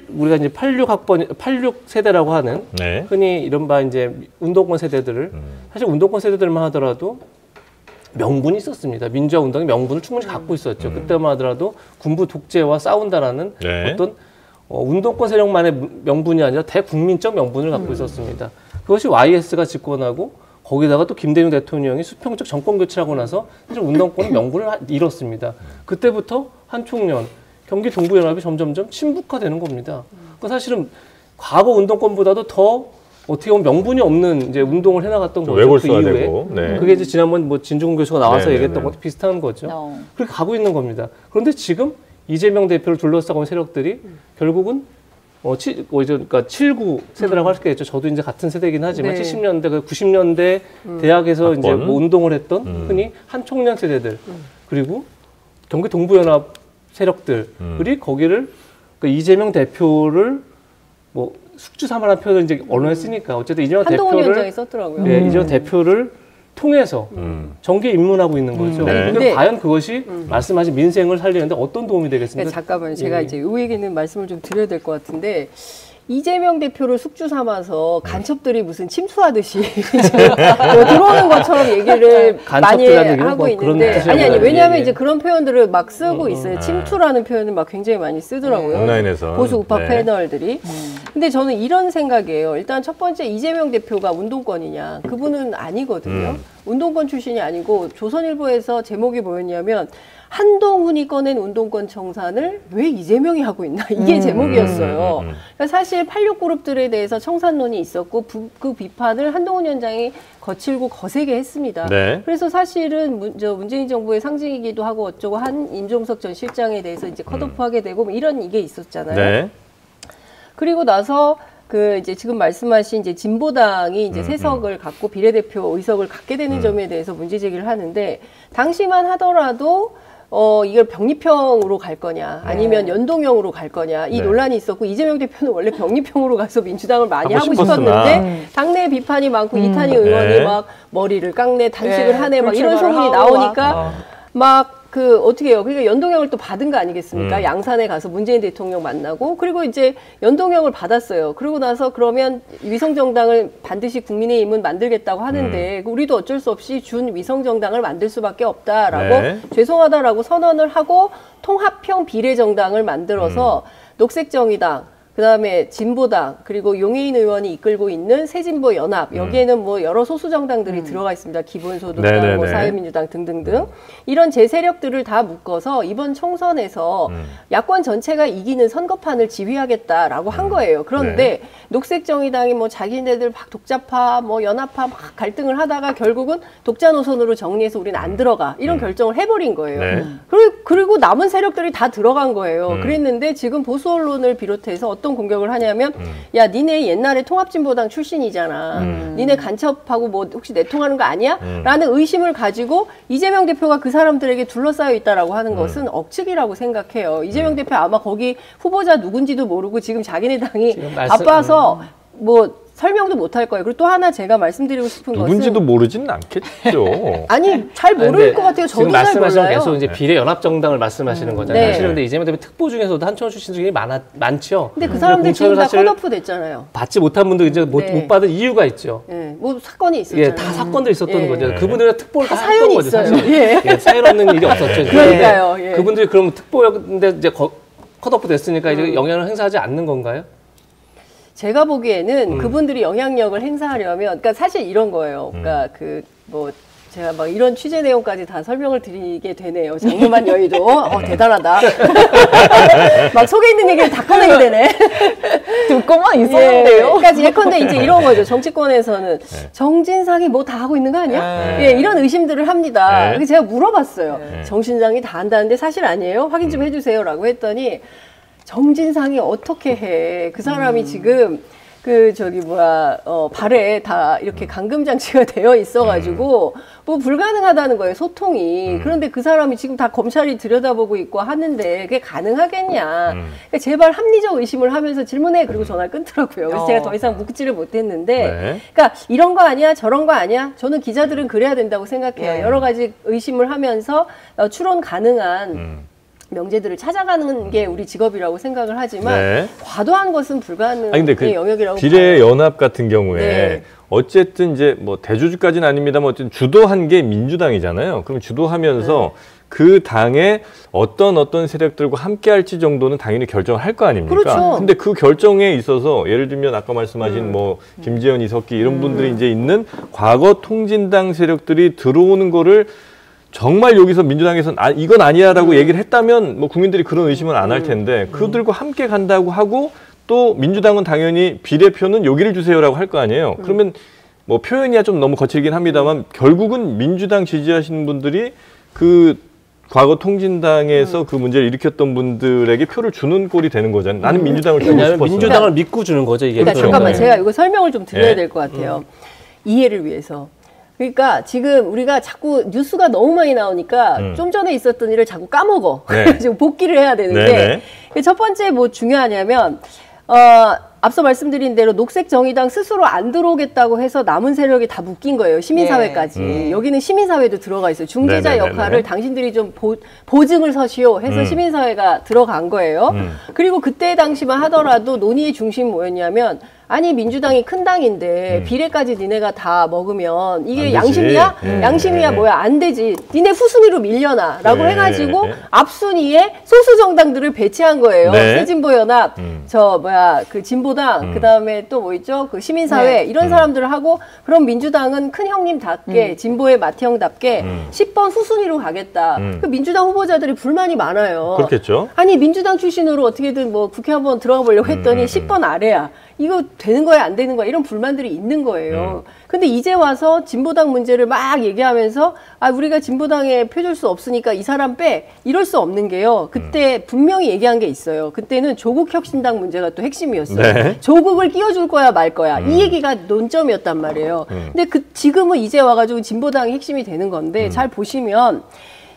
우리가 이제 86 세대라고 하는 흔히 이른바 이제 운동권 세대들을 사실 운동권 세대들만 하더라도 명분이 있었습니다. 민주화 운동의 명분을 충분히 갖고 있었죠. 그때만 하더라도 군부 독재와 싸운다라는 어떤 운동권 세력만의 명분이 아니라 대국민적 명분을 갖고 있었습니다. 그것이 YS가 집권하고 거기다가 또 김대중 대통령이 수평적 정권 교체하고 나서 사실 운동권은 명분을 잃었습니다. 그때부터 한총련, 경기 동부연합이 점점점 친북화되는 겁니다. 그 사실은 과거 운동권보다도 더 어떻게 보면 명분이 없는 이제 운동을 해나갔던 거죠. 그 이후에. 그게 이제 지난번 뭐 진중근 교수가 나와서 얘기했던 것도 비슷한 거죠. 그렇게 가고 있는 겁니다. 그런데 지금 이재명 대표를 둘러싸고 있는 세력들이 결국은 그러니까 79 세대라고 할 수 있겠죠. 저도 이제 같은 세대이긴 하지만 70년대, 90년대 대학에서 이제 뭐 운동을 했던 흔히 한총련 세대들 그리고 경기 동부연합 세력들이 거기를 그러니까 이재명 대표를 뭐 숙주삼아라는 표현을 이제 언론에 쓰니까 어쨌든 이재명 대표를 이재명 대표를 통해서 정계에 입문하고 있는 거죠. 근데 과연 그것이 말씀하신 민생을 살리는데 어떤 도움이 되겠습니까? 잠깐만요. 제가 이제 이 얘기는 말씀을 좀 드려야 될 것 같은데 이재명 대표를 숙주 삼아서 간첩들이 무슨 침투하듯이 들어오는 것처럼 얘기를 많이 하고 있는데 아니 왜냐하면 이제 그런 표현들을 막 쓰고 있어요. 침투라는 표현을 막 굉장히 많이 쓰더라고요. 온라인에서 보수 우파 패널들이. 근데 저는 이런 생각이에요. 일단 첫 번째 이재명 대표가 운동권이냐? 그분은 아니거든요. 운동권 출신이 아니고 조선일보에서 제목이 뭐였냐면 한동훈이 꺼낸 운동권 청산을 왜 이재명이 하고 있나 이게 제목이었어요. 그러니까 사실 86그룹들에 대해서 청산론이 있었고 그 비판을 한동훈 위원장이 거칠고 거세게 했습니다. 네. 그래서 사실은 문재인 정부의 상징이기도 하고 어쩌고 한 임종석 전 실장에 대해서 이제 컷오프하게 되고 뭐 이런 이게 있었잖아요. 네. 그리고 나서 이제 지금 말씀하신 이제 진보당이 이제 세석을 갖고 비례대표 의석을 갖게 되는 점에 대해서 문제 제기를 하는데 당시만 하더라도 이걸 병립형으로 갈 거냐 아니면 연동형으로 갈 거냐 이 논란이 있었고 이재명 대표는 원래 병립형으로 가서 민주당을 많이 하고 싶었는데 당내 비판이 많고 이탄희 의원이 막 머리를 깎네 단식을 하네 막 이런 소문이 나오니까 막 어떻게 해요? 그러니까 연동형을 또 받은 거 아니겠습니까? 양산에 가서 문재인 대통령 만나고, 그리고 이제 연동형을 받았어요. 그러고 나서 그러면 위성정당을 반드시 국민의힘은 만들겠다고 하는데, 우리도 어쩔 수 없이 준 위성정당을 만들 수밖에 없다라고 죄송하다라고 선언을 하고 통합형 비례정당을 만들어서 녹색정의당, 그 다음에 진보당, 그리고 용해인 의원이 이끌고 있는 새진보 연합, 여기에는 뭐 여러 소수 정당들이 들어가 있습니다. 기본소득당, 뭐 사회민주당 등등등. 이런 제세력들을 다 묶어서 이번 총선에서 야권 전체가 이기는 선거판을 지휘하겠다라고 한 거예요. 그런데 녹색정의당이 뭐 자기네들 막 독자파, 뭐 연합파 막 갈등을 하다가 결국은 독자 노선으로 정리해서 우리는 안 들어가. 이런 결정을 해버린 거예요. 그리고 남은 세력들이 다 들어간 거예요. 그랬는데 지금 보수 언론을 비롯해서 어떤 공격을 하냐면 야 니네 옛날에 통합진보당 출신이잖아. 니네 간첩하고 뭐 혹시 내통하는 거 아니야? 라는 의심을 가지고 이재명 대표가 그 사람들에게 둘러싸여 있다라고 하는 것은 억측이라고 생각해요. 이재명 대표 아마 거기 후보자 누군지도 모르고 지금 자기네 당이 바빠서 뭐 설명도 못할 거예요. 그리고 또 하나 제가 말씀드리고 싶은 누군지도 것은 모르지는 않겠죠. 아니 잘 모를 것 같아요. 저도 잘 몰라요. 계속 이제 비례 연합정당을 말씀하시는 거잖아요. 사실은 근데 이재명 대표 특보 중에서도 한천호 출신들이 많죠. 근데 그 사람들 지금 다 컷오프 됐잖아요. 받지 못한 분들 이제 못 받은 이유가 있죠. 뭐 사건이 있었잖아요. 다 사건도 있었던 거죠. 그분들은 특보를 다 사연이 거죠, 있어요. 사연 없는 일이 없었죠. 그러니까요. 그분들이 그럼 특보였는데 이제 컷오프 됐으니까 이제 영향을 행사하지 않는 건가요? 제가 보기에는 그분들이 영향력을 행사하려면, 그러니까 사실 이런 거예요. 그러니까 제가 막 이런 취재 내용까지 다 설명을 드리게 되네요. 장르만 여의도. 대단하다. 막 속에 있는 얘기를 다 꺼내게 되네. 듣고만 있었는데요. 그러니까 예컨대 이제 이런 거죠. 정치권에서는 정진상이 뭐 다 하고 있는 거 아니야? 이런 의심들을 합니다. 그래서 제가 물어봤어요. 정신상이 다 한다는데 사실 아니에요? 확인 좀 해주세요라고 했더니 정진상이 어떻게 해? 그 사람이 지금 발에 다 이렇게 감금장치가 되어 있어가지고, 뭐 불가능하다는 거예요, 소통이. 그런데 그 사람이 지금 다 검찰이 들여다보고 있고 하는데, 그게 가능하겠냐. 그러니까 제발 합리적 의심을 하면서 질문해. 그리고 전화를 끊더라고요. 그래서 제가 더 이상 묻지를 못했는데, 그러니까 이런 거 아니야? 저런 거 아니야? 저는 기자들은 그래야 된다고 생각해요. 여러 가지 의심을 하면서 추론 가능한 명제들을 찾아가는 게 우리 직업이라고 생각을 하지만 과도한 것은 불가능의 영역이라고 비례 연합 같은 경우에 어쨌든 이제 뭐 대주주까지는 아닙니다만 어쨌든 주도한 게 민주당이잖아요. 그럼 주도하면서 그 당의 어떤 세력들과 함께 할지 정도는 당연히 결정을 할 거 아닙니까? 그렇죠. 근데 그 결정에 있어서 예를 들면 아까 말씀하신 뭐 김재현, 이석기 이런 분들이 이제 있는 과거 통진당 세력들이 들어오는 거를 정말 여기서 민주당에서는 이건 아니야라고 얘기를 했다면 뭐 국민들이 그런 의심은 안 할 텐데 그들과 함께 간다고 하고 또 민주당은 당연히 비례표는 여기를 주세요라고 할 거 아니에요. 그러면 뭐 표현이야 좀 너무 거칠긴 합니다만 결국은 민주당 지지하시는 분들이 그 과거 통진당에서 그 문제를 일으켰던 분들에게 표를 주는 꼴이 되는 거잖아요. 나는 민주당을 주고 싶었어. 민주당을 믿고 주는 거죠. 이게. 그러니까 잠깐만 제가 이거 설명을 좀 드려야 될 것 같아요. 이해를 위해서. 그러니까 지금 우리가 자꾸 뉴스가 너무 많이 나오니까 좀 전에 있었던 일을 자꾸 까먹어. 지금 복기를 해야 되는데 첫 번째 뭐 중요하냐면 앞서 말씀드린 대로 녹색정의당 스스로 안 들어오겠다고 해서 남은 세력이 다 묶인 거예요. 시민사회까지. 여기는 시민사회도 들어가 있어요. 중재자 네네네네. 역할을 당신들이 좀 보증을 서시오 해서 시민사회가 들어간 거예요. 그리고 그때 당시만 하더라도 논의의 중심이 뭐였냐면 아니 민주당이 큰 당인데 비례까지 니네가 다 먹으면 이게 양심이야? 양심이야 뭐야 안 되지. 니네 후순위로 밀려나 라고 해가지고 앞순위에 소수 정당들을 배치한 거예요. 새진보연합 그 진보당 그다음에 또 뭐 있죠? 그 시민사회 이런 사람들을 하고 그럼 민주당은 큰 형님답게 진보의 맏형답게 10번 후순위로 가겠다. 그 민주당 후보자들이 불만이 많아요. 그렇겠죠. 아니 민주당 출신으로 어떻게든 뭐 국회 한번 들어가 보려고 했더니 10번 아래야. 이거 되는 거야 안 되는 거야 이런 불만들이 있는 거예요. 근데 이제 와서 진보당 문제를 막 얘기하면서 아 우리가 진보당에 표줄 수 없으니까 이 사람 빼 이럴 수 없는 게요. 그때 분명히 얘기한 게 있어요. 그때는 조국 혁신당 문제가 또 핵심이었어요. 네. 조국을 끼워줄 거야 말 거야 이 얘기가 논점이었단 말이에요. 근데 지금은 이제 와가지고 진보당이 핵심이 되는 건데 잘 보시면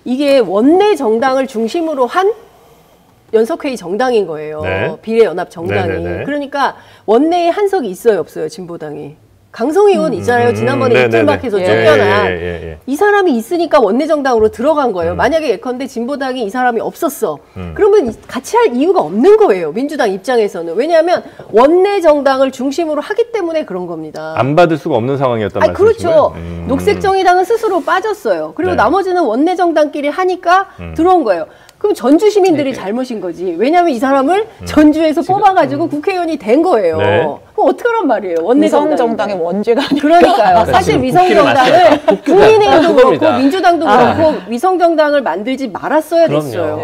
이게 원내 정당을 중심으로 한 연석회의 정당인 거예요. 비례연합 정당이. 네네네. 그러니까 원내에 한석이 있어요, 없어요, 진보당이. 강성 의원 있잖아요. 지난번에 이틀막해서 쫓겨난. 이 사람이 있으니까 원내 정당으로 들어간 거예요. 만약에 예컨대 진보당이 이 사람이 없었어. 그러면 같이 할 이유가 없는 거예요. 민주당 입장에서는. 왜냐하면 원내 정당을 중심으로 하기 때문에 그런 겁니다. 안 받을 수가 없는 상황이었단 말이죠. 그렇죠. 녹색정의당은 스스로 빠졌어요. 그리고 나머지는 원내 정당끼리 하니까 들어온 거예요. 그럼 전주 시민들이 잘못인 거지. 왜냐하면 이 사람을 전주에서 뽑아가지고 국회의원이 된 거예요. 그럼 어떡하란 말이에요. 위성정당의 원죄가 아니라. 그러니까요. 사실 위성정당을 국민의힘도 그렇고 민주당도 그렇고 위성정당을 만들지 말았어야 됐어요.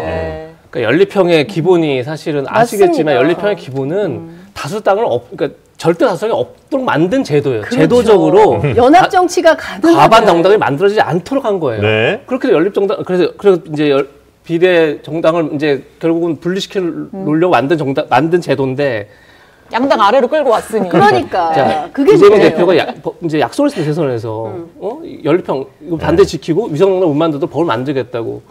그러니까 연립형의 기본이 사실은 아시겠지만 연립형의 기본은 다수당을 그러니까 절대 다수당이 없도록 만든 제도예요. 그렇죠. 제도적으로 연합 정치가 가능하다. 과반 정당이 만들어지지 않도록 한 거예요. 그렇게 연립정당 그래서 이제 비례 정당을 이제 결국은 분리시켜 놓으려고 만든 제도인데 양당 아래로 끌고 왔으니. 그러니까 자, 그게 이재명 대표가 이제 약속을 했습니다. 대선에서 연립형 이거 반대 지키고 위성정당 못 만들도록 법을 만들겠다고.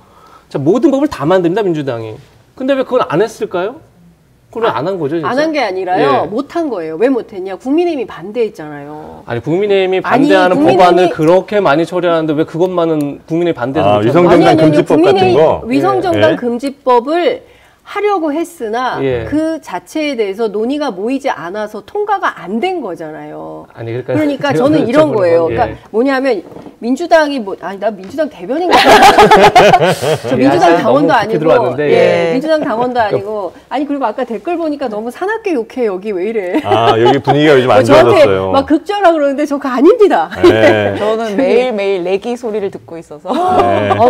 자, 모든 법을 다 만듭니다 민주당이. 근데 왜 그걸 안 했을까요? 그걸 안 한 거죠. 안 한 게 아니라요. 못 한 거예요. 왜 못했냐? 국민의힘이 반대했잖아요. 아니 국민의힘이 반대하는 법안을 그렇게 많이 처리하는데 왜 그것만은 국민의힘이 반대해서 못하는 거예요? 위성정당 금지법 같은 거. 위성정당 금지법을 하려고 했으나 그 자체에 대해서 논의가 모이지 않아서 통과가 안 된 거잖아요. 아니 그러니까 저는 이런 거예요. 그러니까 뭐냐면 민주당이 나 민주당 대변인가? 저 민주당 당원도 아니고 민주당 당원도 아니고 아니 그리고 아까 댓글 보니까 너무 사납게 욕해 여기 왜 이래? 여기 분위기가 요즘 안 좋아졌어요. 저한테 막 극절하 그러는데 저 그거 아닙니다. 저는 매일매일 내기 소리를 듣고 있어서.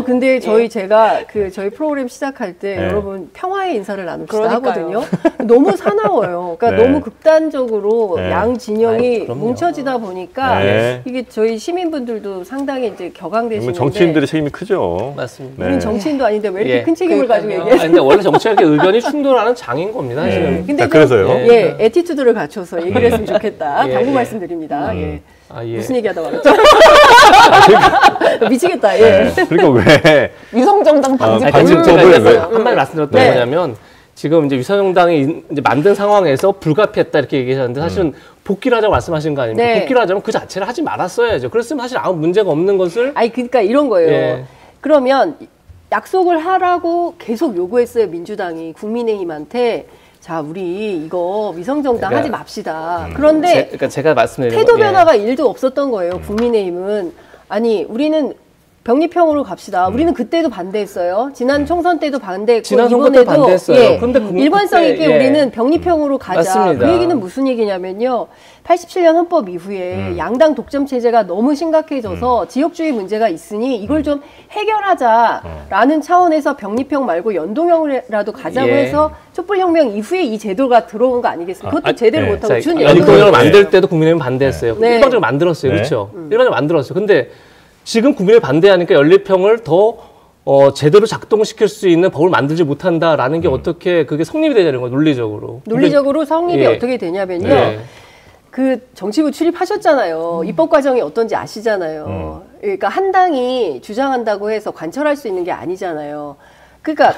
근데 제가 저희 프로그램 시작할 때 여러분 평화의 인사를 나눕시다 하거든요. 너무 사나워요. 그러니까 너무 극단적으로 양 진영이 뭉쳐지다 보니까 이게 저희 시민분들도 상당히 이제 격앙되시는데 정치인들의 책임이 크죠. 맞습니다. 우린 정치인도 아닌데 왜 이렇게 큰 책임을 가지고 얘기해요? 근데 원래 정치가 이렇게 의견이 충돌하는 장인 겁니다. 지금. 근데 그래서요. 애티튜드를 갖춰서 얘기를 했으면 좋겠다. 당부 말씀드립니다. 무슨 얘기하다 말았죠? 미치겠다. 그러니까 왜 위성정당 방지법을 한마디 말씀드렸던 거냐면 지금 이제 위성정당이 이제 만든 상황에서 불가피했다 이렇게 얘기하셨는데 사실은 복귀를 하자고 말씀하신 거 아닙니까? 복귀를 하자면 그 자체를 하지 말았어야죠. 그랬으면 사실 아무 문제가 없는 것을. 그러니까 이런 거예요. 그러면 약속을 하라고 계속 요구했어요. 민주당이 국민의힘한테. 자, 우리 이거 위성정당 하지 맙시다. 그런데 제가 말씀드린 태도 변화가 1도 없었던 거예요. 국민의힘은. 아니, 우리는 병립형으로 갑시다. 우리는 그때도 반대했어요. 지난 총선 때도 반대했고 지난 선거 때 반대했어요. 근데 일관성 있게 우리는 병립형으로 가자. 맞습니다. 그 얘기는 무슨 얘기냐면요. 87년 헌법 이후에 양당 독점 체제가 너무 심각해져서 지역주의 문제가 있으니 이걸 좀 해결하자라는 차원에서 병립형 말고 연동형이라도 가자고 해서 촛불혁명 이후에 이 제도가 들어온 거 아니겠습니까? 그것도 제대로 못하고 연동형을 만들 때도 국민의힘 반대했어요. 일방적으로 만들었어요. 그렇죠? 일방적으로 만들었어요. 근데 지금 국민을 반대하니까 연립형을 더 제대로 작동시킬 수 있는 법을 만들지 못한다라는 게 어떻게 그게 성립이 되냐는 거예요, 논리적으로. 논리적으로 성립이 어떻게 되냐면요. 그 정치부 출입하셨잖아요. 입법 과정이 어떤지 아시잖아요. 그러니까 한 당이 주장한다고 해서 관철할 수 있는 게 아니잖아요. 그러니까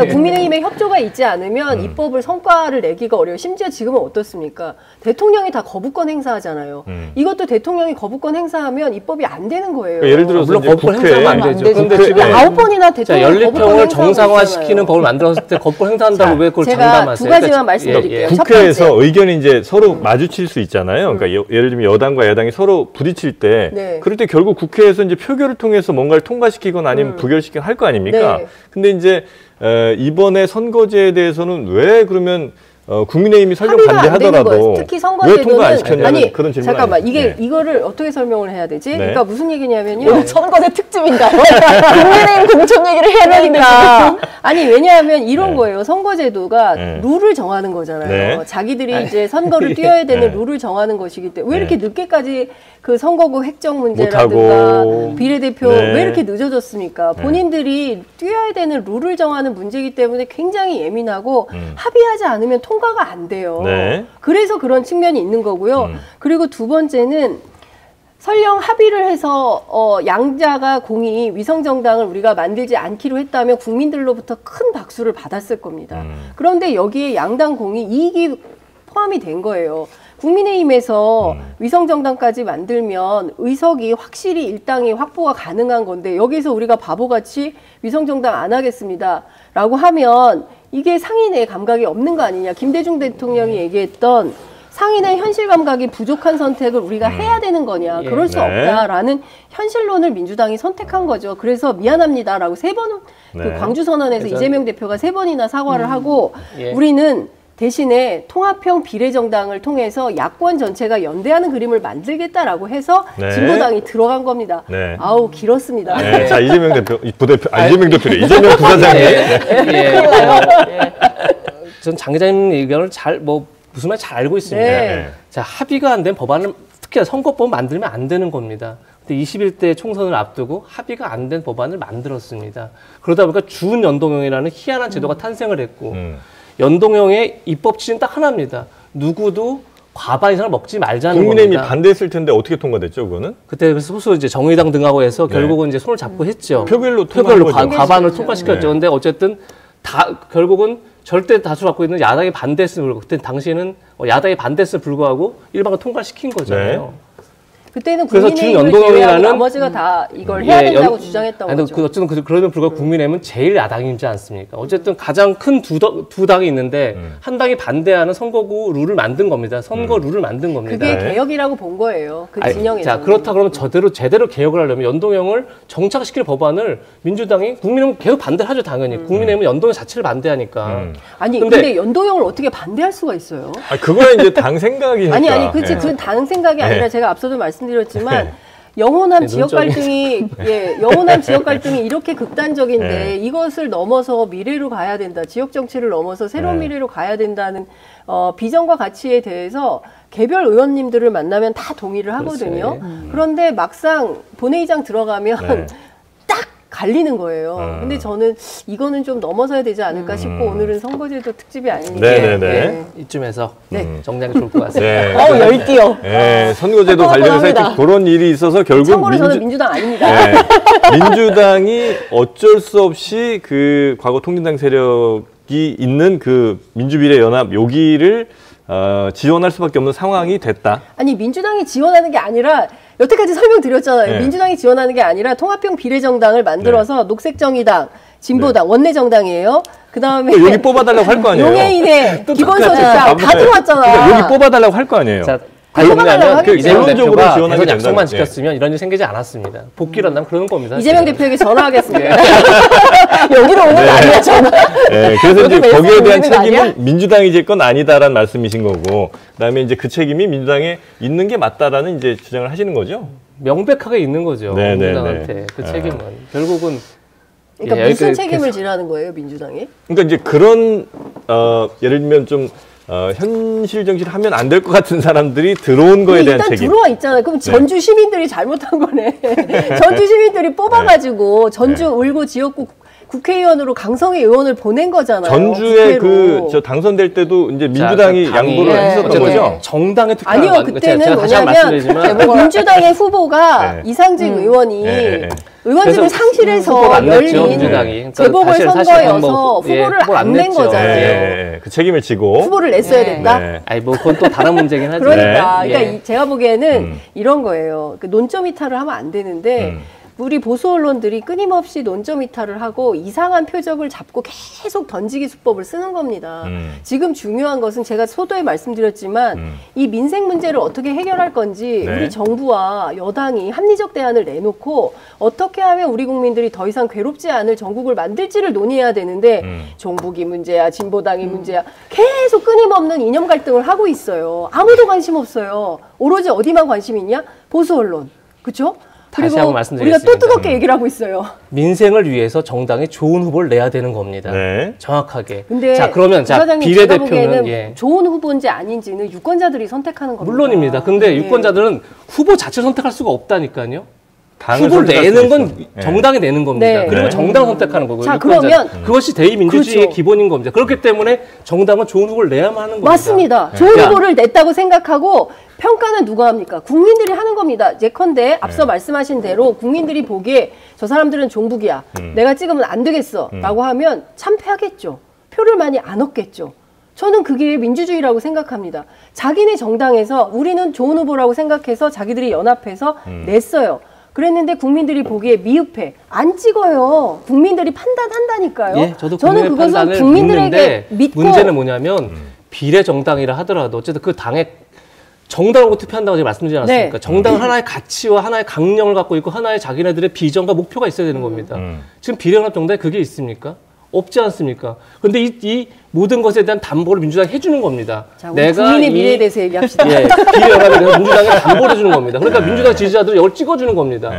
국민의힘의 협조가 있지 않으면 입법을 성과를 내기가 어려워요. 심지어 지금은 어떻습니까? 대통령이 다 거부권 행사하잖아요. 이것도 대통령이 거부권 행사하면 입법이 안 되는 거예요. 예를 들어서 물론 거부권 행사하면 안 되죠. 근데 지금 9번이나 대통령 연립형을 정상화시키는 법을 만들었을 때 거부권 행사한다고 왜 그걸 장담하세요? 제가 두 가지만 말씀드릴게요. 국회에서 의견이 이제 서로 마주칠 수 있잖아요. 그러니까 예를 들면 여당과 야당이 서로 부딪힐 때 그럴 때 결국 국회에서 이제 표결을 통해서 뭔가를 통과시키거나 아니면 부결시키거나 할 거 아닙니까? 근데 이제 이번에 선거제에 대해서는 왜 그러면 국민의힘이 설령 반대하더라도 특히 선거제도는 왜 통과 안 시켰냐는 그런 질문. 잠깐만 이거를 어떻게 설명을 해야 되지? 그러니까 무슨 얘기냐면요. 오늘 선거제 특집인가요? 국민의힘 공천 얘기를 해야 되니까. 아니 왜냐하면 이런 거예요. 선거제도가 룰을 정하는 거잖아요. 자기들이 이제 선거를 뛰어야 되는 룰을 정하는 것이기 때문에 왜 이렇게 늦게까지 그 선거구 획정 문제라든가 비례대표 왜 이렇게 늦어졌습니까? 본인들이 뛰어야 되는 룰을 정하는 문제이기 때문에 굉장히 예민하고 합의하지 않으면 통과가 안 돼요. 그래서 그런 측면이 있는 거고요. 그리고 두 번째는 설령 합의를 해서 양자가 공이 위성정당을 우리가 만들지 않기로 했다면 국민들로부터 큰 박수를 받았을 겁니다. 그런데 여기에 양당 공이 이익이 포함이 된 거예요. 국민의힘에서 위성정당까지 만들면 의석이 확실히 일당이 확보가 가능한 건데 여기서 우리가 바보같이 위성정당 안 하겠습니다 라고 하면 이게 상인의 감각이 없는 거 아니냐. 김대중 대통령이 얘기했던 상인의 현실 감각이 부족한 선택을 우리가 해야 되는 거냐. 그럴 수 없다라는 현실론을 민주당이 선택한 거죠. 그래서 미안합니다라고 세 번 그 광주선언에서 이재명 대표가 3번이나 사과를 하고 우리는 대신에 통합형 비례정당을 통해서 야권 전체가 연대하는 그림을 만들겠다라고 해서 진보당이 들어간 겁니다. 아우 길었습니다. 자 이재명 대표 부대표 이재명 대표래 이재명 부사장님. 전 장 기자님 의견을 무슨 말인지 잘 알고 있습니다. 자 합의가 안 된 법안을 특히 선거법 만들면 안 되는 겁니다. 근데 21대 총선을 앞두고 합의가 안 된 법안을 만들었습니다. 그러다 보니까 준연동형이라는 희한한 제도가 탄생을 했고. 연동형의 입법 취지는 딱 하나입니다. 누구도 과반 이상을 먹지 말자는 국민의힘이 겁니다. 반대했을 텐데 어떻게 통과됐죠, 그거는? 그때 그래서 소수 이제 정의당 등하고 해서 결국은 이제 손을 잡고 했죠. 표결로 과반을 통과시켰죠. 근데 어쨌든 결국은 절대 다수 갖고 있는 야당이 반대했음을 불구하고 그때 당시에는 야당이 반대했음을 불구하고 일방을 통과시킨 거잖아요. 그때는 국민의힘을 제외하고 나머지가 다 이걸 해야 된다고 주장했다고 하죠. 어쨌든 그러면 불구하고 국민의힘은 제일 야당이지 않습니까? 어쨌든 가장 큰 두 당이 있는데 한 당이 반대하는 선거구 룰을 만든 겁니다. 선거 룰을 만든 겁니다. 그게 개혁이라고 본 거예요. 그 진영에서. 자 그렇다 그러면 제대로 개혁을 하려면 연동형을 정착시킬 법안을 민주당이 국민의힘은 계속 반대를 하죠 당연히. 국민의힘은 연동형 자체를 반대하니까. 아니 근데 연동형을 어떻게 반대할 수가 있어요? 그거는 이제 당 생각이니까. 아니 그치 그 당 생각이 아니라 제가 앞서도 말씀드렸지만 영호남 지역 갈등이 영호남 지역 갈등이 이렇게 극단적인데 이것을 넘어서 미래로 가야 된다. 지역 정치를 넘어서 새로운 미래로 가야 된다는 비전과 가치에 대해서 개별 의원님들을 만나면 다 동의를 하거든요. 그런데 막상 본회의장 들어가면 딱 갈리는 거예요. 근데 저는 이거는 좀 넘어서야 되지 않을까 싶고 오늘은 선거제도 특집이 아니니까 이쯤에서 정리하기 좋을 것 같습니다. 열띠요. 선거제도 관련해서 그런 일이 있어서 결국 참고로 저는 민주당 아닙니다. 민주당이 어쩔 수 없이 그 과거 통진당 세력이 있는 그 민주비례연합 여기를 지원할 수밖에 없는 상황이 됐다. 아니 민주당이 지원하는 게 아니라 여태까지 설명드렸잖아요. 민주당이 지원하는 게 아니라 통합형 비례정당을 만들어서 녹색정의당, 진보당, 원내정당이에요. 그 다음에 여기 뽑아달라고 할 거 아니에요. 용해인의 기본소득당 다 들어왔잖아. 그러니까 여기 뽑아달라고 할 거 아니에요. 왜냐하면 이재명 결론적으로 대표가 지원하게 계속 약속만 된다는, 지켰으면 이런 일이 생기지 않았습니다. 복귀를 한다면 그런 겁니다. 이재명 대표에게 전화하겠습니다. 여기로 오는 거 아니야, 전화. 그래서 이제 거기에 대한 책임은 민주당이 질 건 아니다라는 말씀이신 거고, 그다음에 이제 그 책임이 민주당에 있는 게 맞다라는 이제 주장을 하시는 거죠. 명백하게 있는 거죠. 민주당한테 그 책임은 결국은. 그러니까 무슨 책임을 지라는 거예요, 민주당이? 그러니까 이제 그런 예를 들면 좀 현실 정치를 하면 안 될 것 같은 사람들이 들어온 거에 대한 책임. 일단 들어와 있잖아요. 그럼 전주 시민들이 잘못한 거네. 전주 시민들이 뽑아가지고 전주 울고 지역구 국회의원으로 강성희 의원을 보낸 거잖아요. 전주에 저 당선될 때도 이제 민주당이 양보를 했었던 거죠. 정당의 투표를 아니요, 그때는 뭐냐면 민주당의 후보가 이상직 의원이 의원직을 상실해서 열린 재보궐선거여서 후보를 안 낸 거잖아요. 그 책임을 지고 후보를 냈어야 된다. 아니 뭐 그건 또 다른 문제긴 하죠. 그러니까 제가 보기에는 이런 거예요. 그 논점 이탈을 하면 안 되는데. 우리 보수 언론들이 끊임없이 논점 이탈을 하고 이상한 표적을 잡고 계속 던지기 수법을 쓰는 겁니다. 지금 중요한 것은 제가 소도에 말씀드렸지만 이 민생 문제를 어떻게 해결할 건지 우리 정부와 여당이 합리적 대안을 내놓고 어떻게 하면 우리 국민들이 더 이상 괴롭지 않을 전국을 만들지를 논의해야 되는데 종북이 문제야, 진보당이 문제야 계속 끊임없는 이념 갈등을 하고 있어요. 아무도 관심 없어요. 오로지 어디만 관심 있냐? 보수 언론. 그렇죠? 다시 한번 말씀드리겠습니다. 우리가 또 뜨겁게 얘기를 하고 있어요. 민생을 위해서 정당이 좋은 후보를 내야 되는 겁니다. 정확하게. 근데 자, 그러면 비례대표는 좋은 후보인지 아닌지는 유권자들이 선택하는 겁니다. 물론입니다. 근데 유권자들은 후보 자체를 선택할 수가 없다니까요. 후보를 내는 건 정당이 내는 겁니다. 그리고 정당을 선택하는 거고요. 자, 그러면 그것이 대의민주주의의 기본인 겁니다. 그렇기 때문에 정당은 좋은 후보를 내야만 하는 겁니다. 맞습니다. 좋은 후보를 냈다고 생각하고 평가는 누가 합니까? 국민들이 하는 겁니다. 예컨대 앞서 말씀하신 대로 국민들이 보기에 저 사람들은 종북이야. 내가 찍으면 안 되겠어. 라고 하면 참패하겠죠. 표를 많이 안 얻겠죠. 저는 그게 민주주의라고 생각합니다. 자기네 정당에서 우리는 좋은 후보라고 생각해서 자기들이 연합해서 냈어요. 그랬는데 국민들이 보기에 미흡해. 안 찍어요. 국민들이 판단한다니까요. 예, 저도 저는 그것은 국민들에게 믿고. 문제는 뭐냐면 비례정당이라 하더라도 어쨌든 그 당의 정당으로 투표한다고 제가 말씀드리지 않았습니까? 정당은 하나의 가치와 하나의 강령을 갖고 있고 하나의 자기네들의 비전과 목표가 있어야 되는 겁니다. 지금 비례연합정당에 그게 있습니까? 없지 않습니까? 그런데 이 모든 것에 대한 담보를 민주당이 해주는 겁니다. 자, 우리 국민의 미래에 대해서 얘기합시다. 비례연합에 대해서 민주당이 담보를 해주는 겁니다. 그러니까 민주당 지지자들이 이걸 찍어주는 겁니다.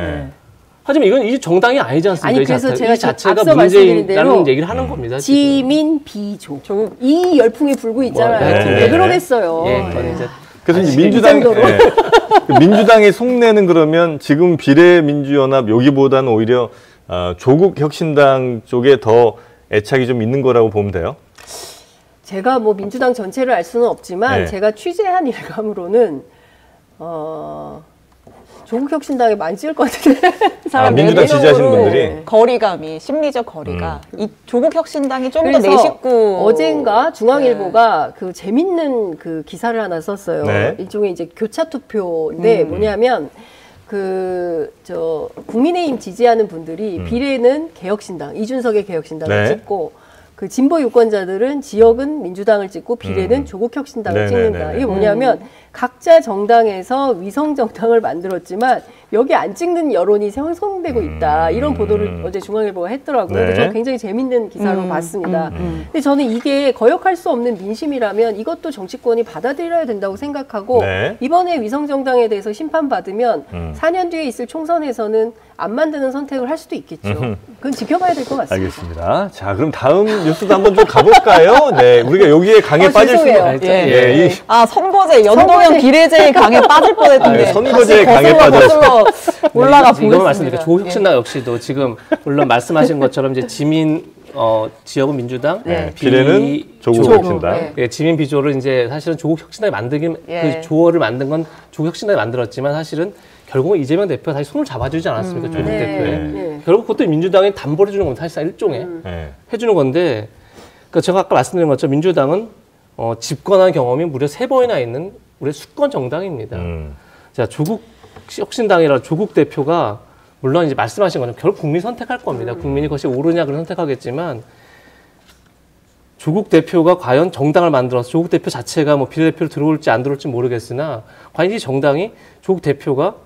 하지만 이건 이 정당이 아니지 않습니까? 아니, 그래서 제가 이 자체가 문제라는 얘기를 하는 겁니다. 지민 비조. 이 열풍이 불고 있잖아요. 왜 그러겠어요. 그래서 이제 민주당의 속내는 그러면 지금 비례민주연합 여기보다는 오히려 조국혁신당 쪽에 더 애착이 좀 있는 거라고 보면 돼요? 제가 뭐 민주당 전체를 알 수는 없지만 제가 취재한 일감으로는 조국혁신당에 많이 찍을 것 같은데. 민주당 지지하시는 분들이 거리감이 심리적 거리가 이 조국혁신당이 좀 더 내 식구. 어젠가 중앙일보가 그 재밌는 그 기사를 하나 썼어요. 일종의 이제 교차 투표인데 뭐냐면 국민의힘 지지하는 분들이 비례는 개혁신당, 이준석의 개혁신당을 찍고 그 진보 유권자들은 지역은 민주당을 찍고 비례는 조국혁신당을 찍는다. 이게 뭐냐면 각자 정당에서 위성 정당을 만들었지만 여기 안 찍는 여론이 형성되고 있다. 이런 보도를 어제 중앙일보가 했더라고요. 근데 저는 굉장히 재밌는 기사로 봤습니다. 근데 저는 이게 거역할 수 없는 민심이라면 이것도 정치권이 받아들여야 된다고 생각하고 이번에 위성 정당에 대해서 심판받으면 4년 뒤에 있을 총선에서는 안 만드는 선택을 할 수도 있겠죠. 그건 지켜봐야 될 것 같습니다. 알겠습니다. 자, 그럼 다음 뉴스도 한번 좀 가볼까요? 네, 우리가 여기에 강에 빠질 수는 선거제, 연동형 비례제의 강에 빠질 뻔했는데 선거제의 강에 빠져서 올라가 보겠습니다. 이거 말씀드릴게요. 조국혁신당 역시도 지금 물론 말씀하신 것처럼 이제 지민 지역은 민주당, 비례는 조국혁신당. 지민 비조를 이제 사실은 조국혁신당이 그 조어를 만든 건 조국혁신당이 만들었지만 사실은 결국은 이재명 대표가 다시 손을 잡아주지 않았습니까? 조국 대표에. 결국 그것도 민주당이 담보를 해주는 겁니다. 사실상 일종의 해주는 건데, 그러니까 제가 아까 말씀드린 것처럼 민주당은 집권한 경험이 무려 3번이나 있는 우리 수권 정당입니다. 자, 조국혁신당이라 조국 대표가 물론 이제 말씀하신 것처럼 결국 국민이 선택할 겁니다. 국민이 그것이 옳으냐 그걸 선택하겠지만 조국 대표가 과연 정당을 만들어서 조국 대표 자체가 뭐 비례대표로 들어올지 안 들어올지 모르겠으나 과연 이 정당이 조국 대표가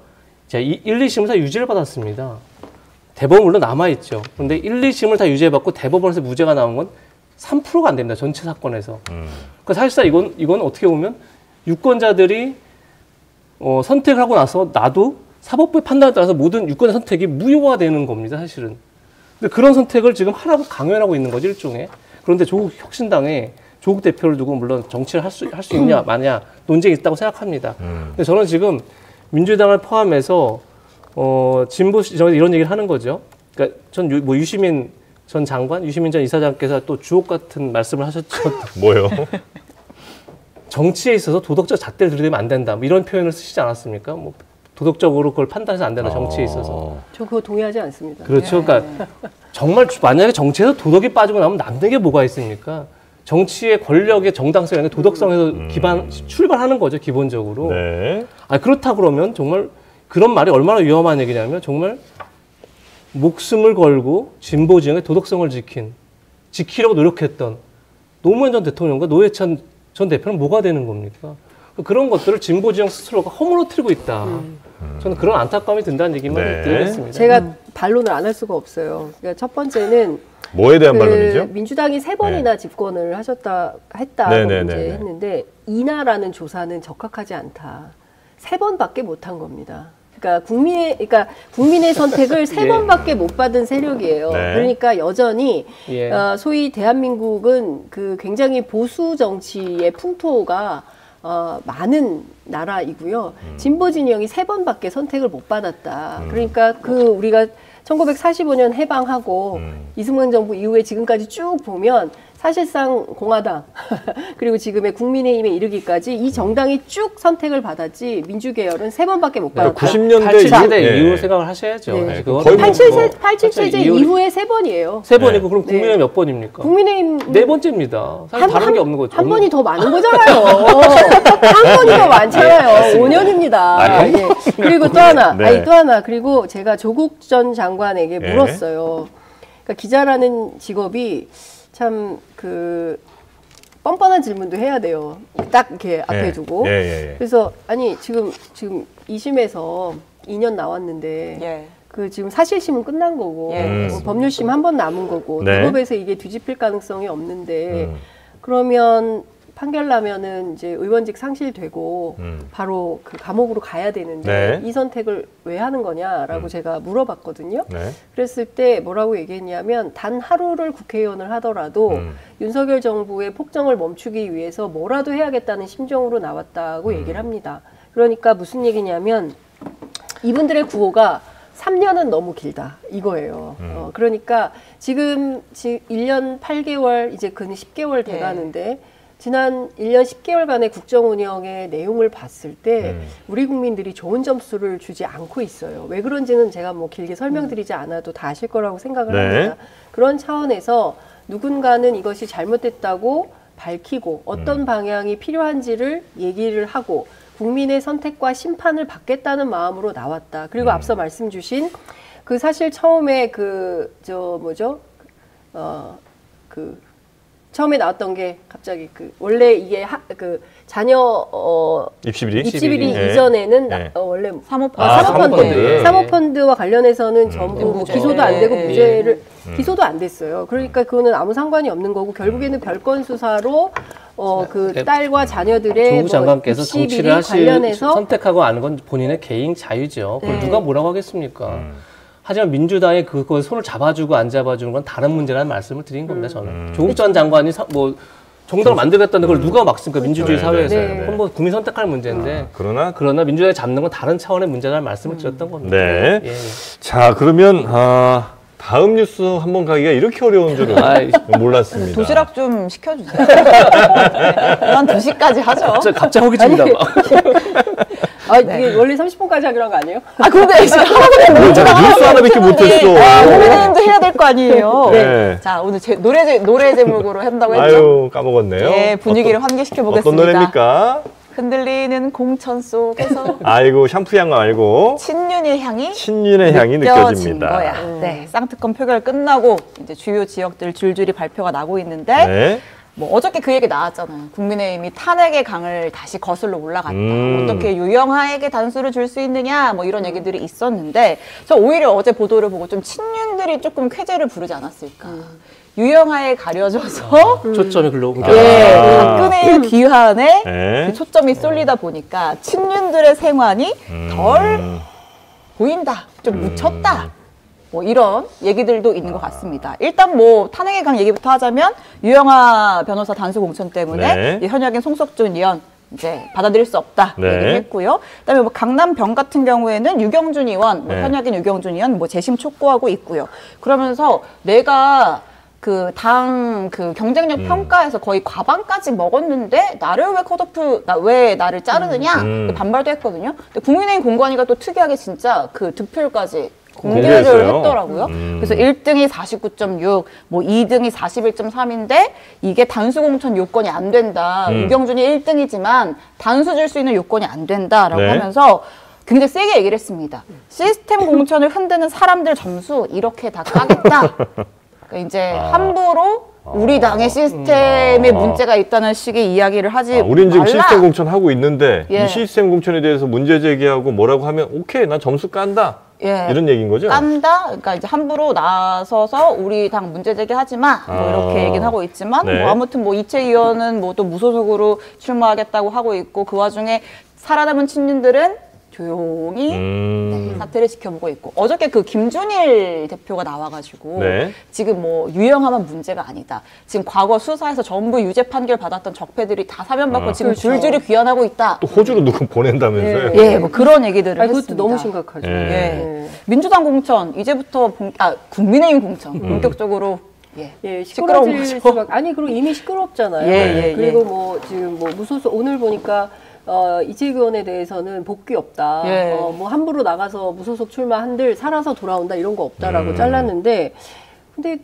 1, 2심을 다 유죄를 받았습니다. 대법원 물론 남아있죠. 그런데 1, 2심을 다 유죄받고 대법원에서 무죄가 나온 건 3%가 안 됩니다. 전체 사건에서. 그러니까 사실상 이건 어떻게 보면 유권자들이 선택을 하고 나서 나도 사법부의 판단에 따라서 모든 유권자 선택이 무효화되는 겁니다. 사실은. 근데 그런 선택을 지금 하라고 강요하고 있는 거죠. 일종의. 그런데 조국혁신당에 조국 대표를 두고 물론 정치를 할 수 있냐 마냐 논쟁이 있다고 생각합니다. 근데 저는 지금 민주당을 포함해서 진보 시절에 이런 얘기를 하는 거죠. 그러니까 유시민 전 장관, 유시민 전 이사장께서 또 주옥 같은 말씀을 하셨죠. 뭐요? 정치에 있어서 도덕적 잣대를 들이대면 안 된다. 뭐 이런 표현을 쓰시지 않았습니까? 뭐 도덕적으로 그걸 판단해서 안 되나 정치에 있어서. 저 그거 동의하지 않습니다. 그렇죠. 그러니까 정말 만약에 정치에서 도덕이 빠지고 나면 남는 게 뭐가 있습니까? 정치의 권력의 정당성, 도덕성에서 출발하는 거죠, 기본적으로. 네. 그렇다 그러면 정말 그런 말이 얼마나 위험한 얘기냐면 정말 목숨을 걸고 진보 진영의 도덕성을 지키려고 노력했던 노무현 전 대통령과 노회찬 전 대표는 뭐가 되는 겁니까? 그런 것들을 진보 진영 스스로가 허물어뜨리고 있다. 저는 그런 안타까움이 든다는 얘기만 드리겠습니다. 제가 반론을 안 할 수가 없어요. 그러니까 첫 번째는 뭐에 대한 반론이죠? 민주당이 3번이나 집권을 했다고 이제 했는데 이나라는 조사는 적합하지 않다. 3번밖에 못한 겁니다. 그러니까 국민의 선택을 3번밖에 못 받은 세력이에요. 그러니까 여전히 소위 대한민국은 그 굉장히 보수 정치의 풍토가 많은 나라이고요. 진보 진영이 3번밖에 선택을 못 받았다. 그러니까 우리가 1945년 해방하고 이승만 정부 이후에 지금까지 쭉 보면 사실상 공화당 그리고 지금의 국민의힘에 이르기까지 이 정당이 쭉 선택을 받았지 민주계열은 3번밖에 못 받았다. 87대 이후 생각을 하셔야죠. 87세제 이후에 3번이에요. 3번이고 그럼 국민의힘 몇 번입니까? 국민의힘 4번째입니다. 사실 다른 게 없는 거죠. 한 번이 더 많은 거잖아요. 한 번이 더 많잖아요. 5년입니다. 그리고 또 하나, 또 하나. 그리고 제가 조국 전 장관에게 물었어요. 그러니까 기자라는 직업이 참 뻔뻔한 질문도 해야 돼요. 딱 이렇게 앞에 두고. 그래서 아니 지금 2심에서 2년 나왔는데 지금 사실심은 끝난 거고 법률심 한 번 남은 거고 대법에서 이게 뒤집힐 가능성이 없는데 그러면 판결 나면은 이제 의원직 상실되고 바로 그 감옥으로 가야 되는데 이 선택을 왜 하는 거냐라고 제가 물어봤거든요. 그랬을 때 뭐라고 얘기했냐면 단 하루를 국회의원을 하더라도 윤석열 정부의 폭정을 멈추기 위해서 뭐라도 해야겠다는 심정으로 나왔다고 얘기를 합니다. 그러니까 무슨 얘기냐면 이분들의 구호가 3년은 너무 길다 이거예요. 그러니까 지금 1년 8개월 이제 근 10개월 돼가는데 지난 1년 10개월간의 국정 운영의 내용을 봤을 때 우리 국민들이 좋은 점수를 주지 않고 있어요. 왜 그런지는 제가 뭐 길게 설명드리지 않아도 다 아실 거라고 생각을 합니다. 그런 차원에서 누군가는 이것이 잘못됐다고 밝히고 어떤 방향이 필요한지를 얘기를 하고 국민의 선택과 심판을 받겠다는 마음으로 나왔다. 그리고 앞서 말씀 주신 사실 처음에 처음에 나왔던 게 갑자기 원래 이게 자녀 입시비리 이전에는 원래 사모펀드와 관련해서는 전부 뭐 기소도 안 되고 무죄를 기소도 안 됐어요. 그러니까 그거는 아무 상관이 없는 거고 결국에는 별건 수사로 딸과 자녀들의 조국 장관께서 정치를 선택하고 하는 건 본인의 개인 자유죠. 그걸 누가 뭐라고 하겠습니까? 하지만 민주당이 그걸 손을 잡아주고 안 잡아주는 건 다른 문제라는 말씀을 드린 겁니다, 저는. 조국 전 장관이 정당을 만들겠다는 걸 누가 막습니까? 민주주의 사회에서. 그건 뭐 국민 선택할 문제인데. 그러나 민주당이 잡는 건 다른 차원의 문제라는 말씀을 드렸던 겁니다. 자, 그러면, 다음 뉴스 한번 가기가 이렇게 어려운 줄은 몰랐습니다. 도시락 좀 시켜주세요. 한 2시까지 하죠. 갑자기 허기집니다. 이게 원래 30분까지 하기로 한 거 아니에요? 근데 지금 뉴스 하나밖에 못했어. 국민의힘도 해야 될 거 아니에요. 자, 오늘 노래 제목으로 한다고 했죠? 까먹었네요. 분위기를 환기시켜 보겠습니다. 어떤 노래입니까? 흔들리는 공천 속에서 샴푸 향 말고 친윤의 향이 느껴집니다. 거야. 쌍특검 표결 끝나고 이제 주요 지역들 줄줄이 발표가 나고 있는데 뭐 어저께 그 얘기 나왔잖아요. 국민의힘이 탄핵의 강을 다시 거슬러 올라갔다. 어떻게 유영하에게 단수를 줄 수 있느냐 뭐 이런 얘기들이 있었는데 저 오히려 어제 보도를 보고 좀 친윤들이 조금 쾌재를 부르지 않았을까. 유영하에 가려져서 초점이 글로 박근혜의 귀환에 그 초점이 쏠리다 보니까 친윤들의 생환이 덜 보인다. 좀 묻혔다. 뭐 이런 얘기들도 있는 것 같습니다. 일단 뭐 탄핵의 강 얘기부터 하자면 유영하 변호사 단수 공천 때문에 현역인 송석준 의원 이제 받아들일 수 없다 얘기를 했고요. 그다음에 뭐 강남병 같은 경우에는 유경준 의원, 현역인 유경준 의원 뭐 재심 촉구하고 있고요. 그러면서 내가 그 당 그 경쟁력 평가에서 거의 과반까지 먹었는데 나를 왜 컷오프, 왜 나를 자르느냐 반발도 했거든요. 근데 국민의힘 공관위가 또 특이하게 진짜 그 득표율까지 공개를 했더라고요. 그래서 1등이 49.6, 뭐 2등이 41.3인데 이게 단수 공천 요건이 안 된다. 유경준이 1등이지만 단수 줄 수 있는 요건이 안 된다라고 하면서 굉장히 세게 얘기를 했습니다. 시스템 공천을 흔드는 사람들 점수 이렇게 다 까겠다. 그러니까 이제 함부로 우리 당의 시스템에 문제가 있다는 식의 이야기를 하지 우린 지금 말라. 시스템 공천 하고 있는데 이 시스템 공천에 대해서 문제 제기하고 뭐라고 하면 오케이, 나 점수 깐다. 이런 얘기인 거죠? 깐다? 그러니까 이제 함부로 나서서 우리 당 문제 제기하지 마. 뭐 이렇게 얘기는 하고 있지만 뭐 아무튼 뭐 이채 의원은 뭐 또 무소속으로 출마하겠다고 하고 있고 그 와중에 살아남은 친윤들은 조용히 사태를 지켜보고 있고 어저께 그 김준일 대표가 나와가지고 지금 뭐 유영하면 문제가 아니다. 지금 과거 수사에서 전부 유죄 판결 받았던 적폐들이 다 사면받고 지금 줄줄이 귀환하고 있다. 또 호주로 누구 보낸다면서요? 예, 뭐 그런 얘기들을 그것도 했습니다. 너무 심각하죠. 민주당 공천 이제부터 국민의힘 공천 본격적으로 시끄러워질 수밖에. 아니 그리고 이미 시끄럽잖아요. 그리고 뭐 지금 뭐 무소속 오늘 보니까 이채익 의원에 대해서는 복귀 없다. 뭐 함부로 나가서 무소속 출마한들 살아서 돌아온다 이런 거 없다라고 잘랐는데 근데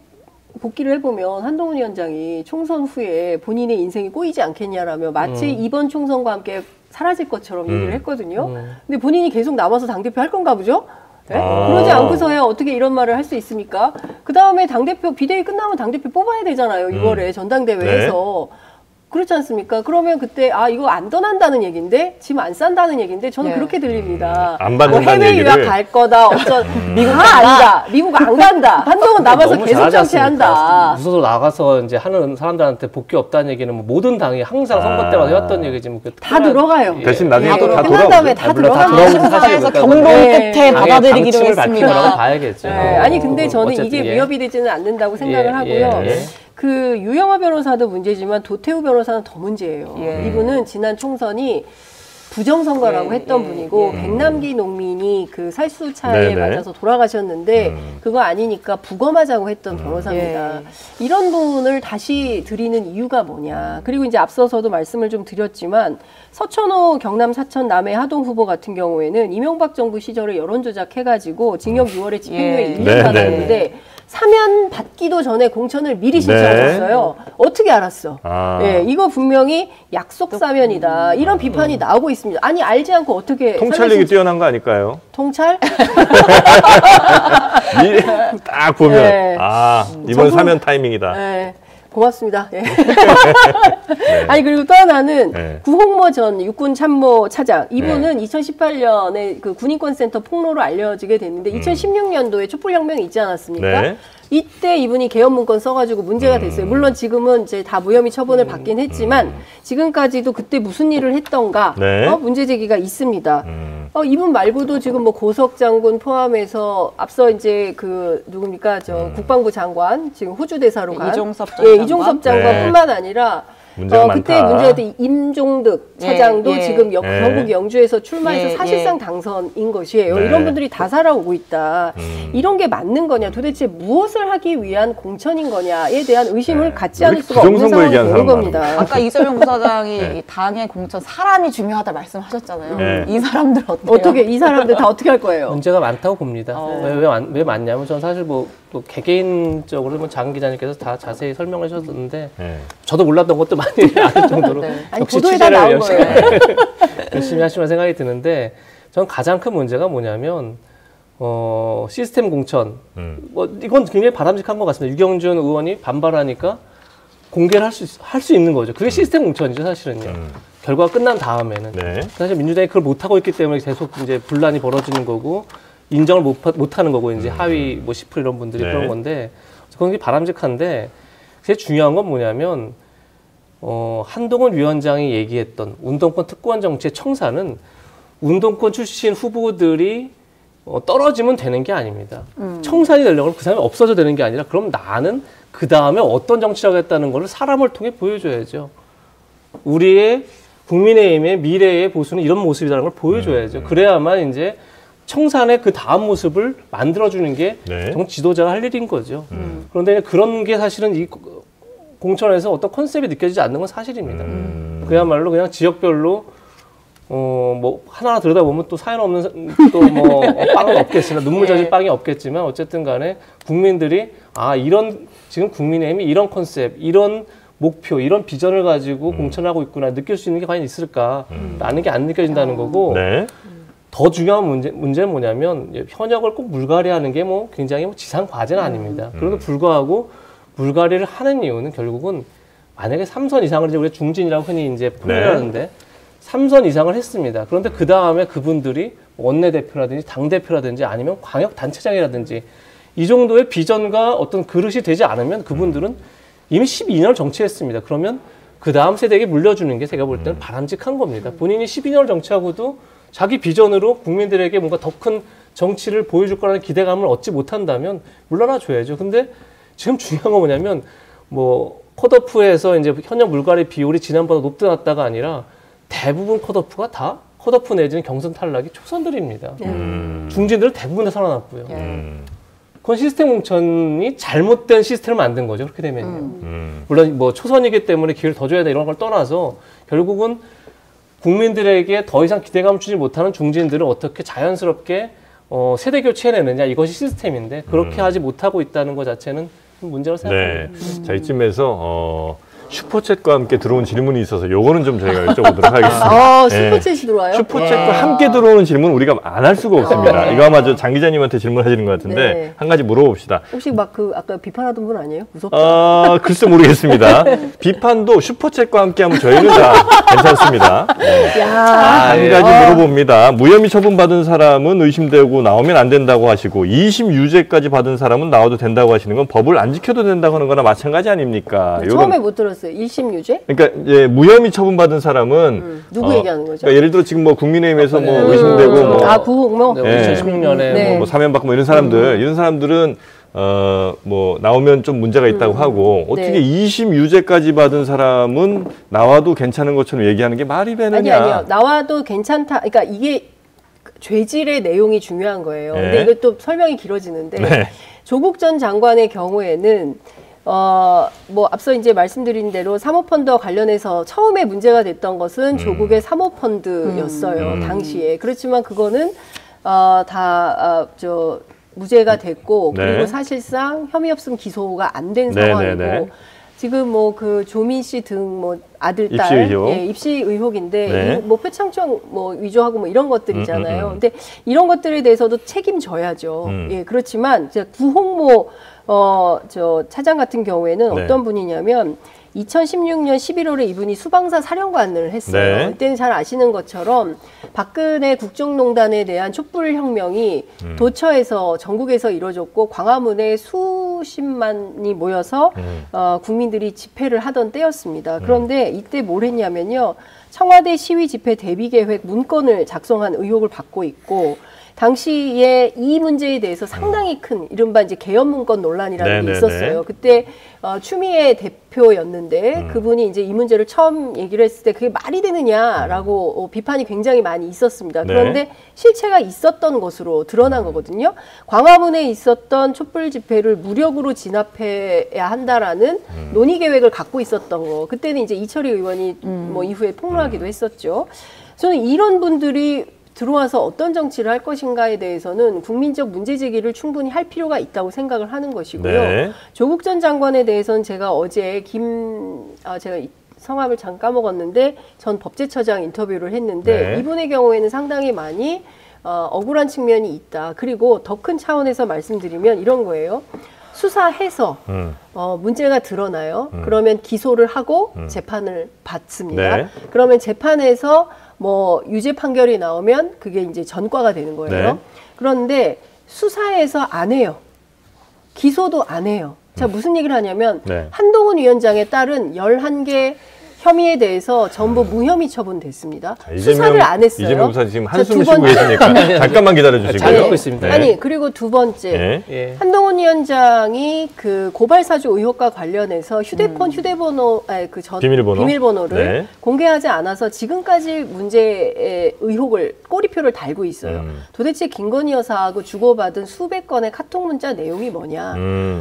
복귀를 해보면 한동훈 위원장이 총선 후에 본인의 인생이 꼬이지 않겠냐라며 마치 이번 총선과 함께 사라질 것처럼 얘기를 했거든요. 근데 본인이 계속 남아서 당대표 할 건가 보죠? 그러지 않고서야 어떻게 이런 말을 할 수 있습니까? 그 다음에 당대표 비대위 끝나면 당대표 뽑아야 되잖아요. 6월에 전당대회에서. 그렇지 않습니까? 그러면 그때 이거 안 떠난다는 얘기인데 짐 안 싼다는 얘기인데 저는 그렇게 들립니다. 안 받는다는 해외 얘기를. 유학 갈 거다. 미국 간다. 미국 안 간다. 한동훈 남아서 계속 정치한다. 무소속 나가서 이제 하는 사람들한테 복귀 없다는 얘기는 뭐 모든 당이 항상 선거 때마다 해왔던 얘기지. 뭐 다 들어가요. 대신 나중에 또 다 끝난 다음에 다 들어가요. 심사에서 경고 끝에 받아들이기로 했습니다. 봐야겠죠. 아니 근데 저는 이게 위협이 되지는 않는다고 생각을 하고요. 그 유영하 변호사도 문제지만 도태우 변호사는 더 문제예요. 이분은 지난 총선이 부정선거라고 했던 분이고 백남기 농민이 그 살수차에 맞아서 돌아가셨는데 그거 아니니까 부검하자고 했던 변호사입니다. 이런 분을 다시 드리는 이유가 뭐냐. 그리고 이제 앞서서도 말씀을 좀 드렸지만 서천호 경남 사천 남해 하동 후보 같은 경우에는 이명박 정부 시절에 여론조작해가지고 징역 6월에 집행유예 1년 받았는데 사면 받기도 전에 공천을 미리 신청하셨어요. 어떻게 알았어? 이거 분명히 약속 사면이다. 이런 비판이 나오고 있습니다. 아니 알지 않고 어떻게 통찰력이 뛰어난 거 아닐까요? 통찰? 딱 보면 이번 사면 타이밍이다. 고맙습니다. 아니 그리고 또 하나는 구홍모 전 육군 참모 차장 이분은 2018년에 그 군인권센터 폭로로 알려지게 됐는데 2016년도에 촛불혁명이 있지 않았습니까? 이때 이분이 개헌 문건 써가지고 문제가 됐어요. 물론 지금은 이제 다 무혐의 처분을 받긴 했지만 지금까지도 그때 무슨 일을 했던가 문제 제기가 있습니다. 이분 말고도 지금 뭐 고석 장군 포함해서 앞서 이제 그 누굽니까 국방부 장관 지금 호주 대사로 간 이종섭 장관뿐만 아니라 그때 문제가 된 임종득 차장도 지금 경북 영주에서 출마해서 사실상 당선인 것이에요. 이런 분들이 다 살아오고 있다. 이런 게 맞는 거냐, 도대체 무엇을 하기 위한 공천인 거냐에 대한 의심을 갖지 않을 수가 없는 상황이 되는 겁니다. 아까 이재명 부사장이 당의 공천 사람이 중요하다 말씀하셨잖아요. 이 사람들 어떻게 이 사람들 다 어떻게 할 거예요? 문제가 많다고 봅니다. 왜 많냐면 저는 사실 뭐 또 개개인적으로 뭐 장 기자님께서 다 자세히 설명하셨는데 저도 몰랐던 것도 많이 알 정도로 아니, 역시 보도에 다 나온 거예요. 열심히 하시면 생각이 드는데 저는 가장 큰 문제가 뭐냐면 시스템 공천 뭐 이건 굉장히 바람직한 것 같습니다. 유경준 의원이 반발하니까 공개를 할 수 있는 거죠. 그게 시스템 공천이죠, 사실은요. 결과가 끝난 다음에는 사실 민주당이 그걸 못 하고 있기 때문에 계속 이제 분란이 벌어지는 거고. 인정을 못 하는 거고, 이제 하위 뭐 10% 이런 분들이 그런 건데, 그건 게 바람직한데, 제일 중요한 건 뭐냐면, 한동훈 위원장이 얘기했던 운동권 특권 정치의 청사는 운동권 출신 후보들이 떨어지면 되는 게 아닙니다. 청산이 되려면 그 사람이 없어져 되는 게 아니라, 그럼 나는 그 다음에 어떤 정치를 하겠다는 걸 사람을 통해 보여줘야죠. 우리의 국민의힘의 미래의 보수는 이런 모습이라는 걸 보여줘야죠. 그래야만 이제 청산의 그 다음 모습을 만들어주는 게 정말 지도자가 할 일인 거죠. 그런데 그런 게 사실은 이 공천에서 어떤 컨셉이 느껴지지 않는 건 사실입니다. 그야말로 그냥 지역별로 뭐 하나하나 들여다보면 또 사연 없는 또 뭐 빵은 없겠으나 눈물 젖은 빵이 없겠지만 어쨌든 간에 국민들이 이런 지금 국민의힘이 이런 컨셉, 이런 목표, 이런 비전을 가지고 공천하고 있구나 느낄 수 있는 게 과연 있을까라는 게 안 느껴진다는 거고 더 중요한 문제는 뭐냐면 현역을 꼭 물갈이하는 게 뭐 굉장히 지상 과제는 아닙니다. 그럼에도 불구하고 물갈이를 하는 이유는 결국은 만약에 3선 이상을 이제 우리가 중진이라고 흔히 이제 표현하는데 3선 이상을 했습니다. 그런데 그 다음에 그분들이 원내대표라든지 당대표라든지 아니면 광역단체장이라든지 이 정도의 비전과 어떤 그릇이 되지 않으면 그분들은 이미 12년을 정치했습니다. 그러면 그 다음 세대에게 물려주는 게 제가 볼 때는 바람직한 겁니다. 본인이 12년을 정치하고도 자기 비전으로 국민들에게 뭔가 더 큰 정치를 보여줄 거라는 기대감을 얻지 못한다면 물러나 줘야죠. 근데 지금 중요한 건 뭐냐면 뭐 컷오프에서 이제 현역 물갈이 비율이 지난보다 높다 낮다가 아니라 대부분 컷오프가 다 컷오프 내지는 경선 탈락이 초선들입니다. 중진들은 대부분 다 살아났고요. 그건 시스템 공천이 잘못된 시스템을 만든 거죠. 그렇게 되면요. 물론 뭐 초선이기 때문에 기회를 더 줘야 돼 이런 걸 떠나서 결국은 국민들에게 더 이상 기대감을 주지 못하는 중진들은 어떻게 자연스럽게 세대 교체해내느냐 이것이 시스템인데 그렇게 하지 못하고 있다는 것 자체는 문제라고 생각합니다. 자, 이쯤에서 슈퍼챗과 함께 들어온 질문이 있어서 요거는 좀 저희가 여쭤보도록 하겠습니다. 슈퍼챗이 들어와요? 슈퍼챗과 함께 들어오는 질문 우리가 안 할 수가 없습니다. 이거 아마 장 기자님한테 질문하시는 것 같은데 한 가지 물어봅시다. 혹시 막 아까 비판하던 분 아니에요? 무섭다. 글쎄 모르겠습니다. 비판도 슈퍼챗과 함께 하면 저희는 다 괜찮습니다. 한 가지 물어봅니다. 무혐의 처분받은 사람은 의심되고 나오면 안 된다고 하시고 2심 유죄까지 받은 사람은 나와도 된다고 하시는 건 법을 안 지켜도 된다고 하는 거나 마찬가지 아닙니까? 처음에 못 들었어요. 1심 유죄? 그러니까 이제 무혐의 처분받은 사람은 누구 얘기하는 거죠? 그러니까 예를 들어 지금 뭐 국민의힘에서 뭐 의심되고 뭐 구홍모 2016년에 뭐 사면받고 뭐 이런 사람들은 뭐 나오면 좀 문제가 있다고 하고 어떻게 2심 유죄까지 받은 사람은 나와도 괜찮은 것처럼 얘기하는 게 말이 되느냐? 아니요. 나와도 괜찮다. 그러니까 이게 죄질의 내용이 중요한 거예요. 근데 이것도 설명이 길어지는데 조국 전 장관의 경우에는 뭐 앞서 이제 말씀드린 대로 사모펀드와 관련해서 처음에 문제가 됐던 것은 조국의 사모펀드였어요. 당시에. 그렇지만 그거는 무죄가 됐고 그리고 사실상 혐의 없음 기소가 안 된 상황이고 지금 뭐 그 조민 씨 등 뭐 아들 딸 입시 의혹인데 뭐 표창장 뭐 위조하고 뭐 이런 것들이잖아요. 근데 이런 것들에 대해서도 책임져야죠. 그렇지만 이제 구홍모 차장 같은 경우에는 어떤 분이냐면 2016년 11월에 이분이 수방사 사령관을 했어요. 그때는 잘 아시는 것처럼 박근혜 국정농단에 대한 촛불혁명이 도처에서 전국에서 이루어졌고 광화문에 수십만이 모여서 국민들이 집회를 하던 때였습니다. 그런데 이때 뭘 했냐면요. 청와대 시위 집회 대비 계획 문건을 작성한 의혹을 받고 있고 당시에 이 문제에 대해서 상당히 큰 이른바 이제 개헌 문건 논란이라는 게 있었어요. 그때 추미애 대표였는데 그분이 이제 이 문제를 처음 얘기를 했을 때 그게 말이 되느냐라고 비판이 굉장히 많이 있었습니다. 그런데 실체가 있었던 것으로 드러난 거거든요. 광화문에 있었던 촛불 집회를 무력으로 진압해야 한다라는 논의 계획을 갖고 있었던 거. 그때는 이제 이철희 의원이 뭐 이후에 폭로하기도 했었죠. 저는 이런 분들이 들어와서 어떤 정치를 할 것인가에 대해서는 국민적 문제 제기를 충분히 할 필요가 있다고 생각을 하는 것이고요. 조국 전 장관에 대해서는 제가 어제 제가 성함을 잠깐 까먹었는데 전 법제처장 인터뷰를 했는데 이분의 경우에는 상당히 많이 억울한 측면이 있다. 그리고 더 큰 차원에서 말씀드리면 이런 거예요. 수사해서 문제가 드러나요. 그러면 기소를 하고 재판을 받습니다. 그러면 재판에서 뭐 유죄 판결이 나오면 그게 이제 전과가 되는 거예요. 그런데 수사에서 안 해요. 기소도 안 해요. 자, 무슨 얘기를 하냐면 한동훈 위원장의 딸은 11개 혐의에 대해서 전부 무혐의 처분됐습니다. 수사를 안 했어요. 이재명 부사 지금 한숨을 쉬고 계시니까 잠깐만 기다려주시고요. 잘 듣고 있습니다. 아니 그리고 두 번째 한동훈 위원장이 그 고발사주 의혹과 관련해서 휴대폰 휴대번호 비밀번호를 공개하지 않아서 지금까지 문제의 의혹을 꼬리표를 달고 있어요. 도대체 김건희 여사하고 주고받은 수백 건의 카톡 문자 내용이 뭐냐.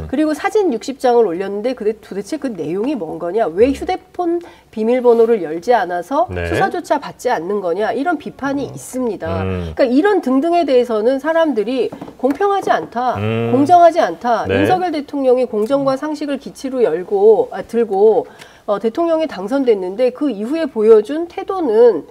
그리고 사진 60장을 올렸는데 도대체 그 내용이 뭔 거냐. 왜 휴대폰 비밀번호를 열지 않아서 네. 수사조차 받지 않는 거냐. 이런 비판이 있습니다. 그러니까 이런 등등에 대해서는 사람들이 공평하지 않다. 공정하지 않다. 네. 윤석열 대통령이 공정과 상식을 기치로 들고 대통령이 당선됐는데 그 이후에 보여준 태도는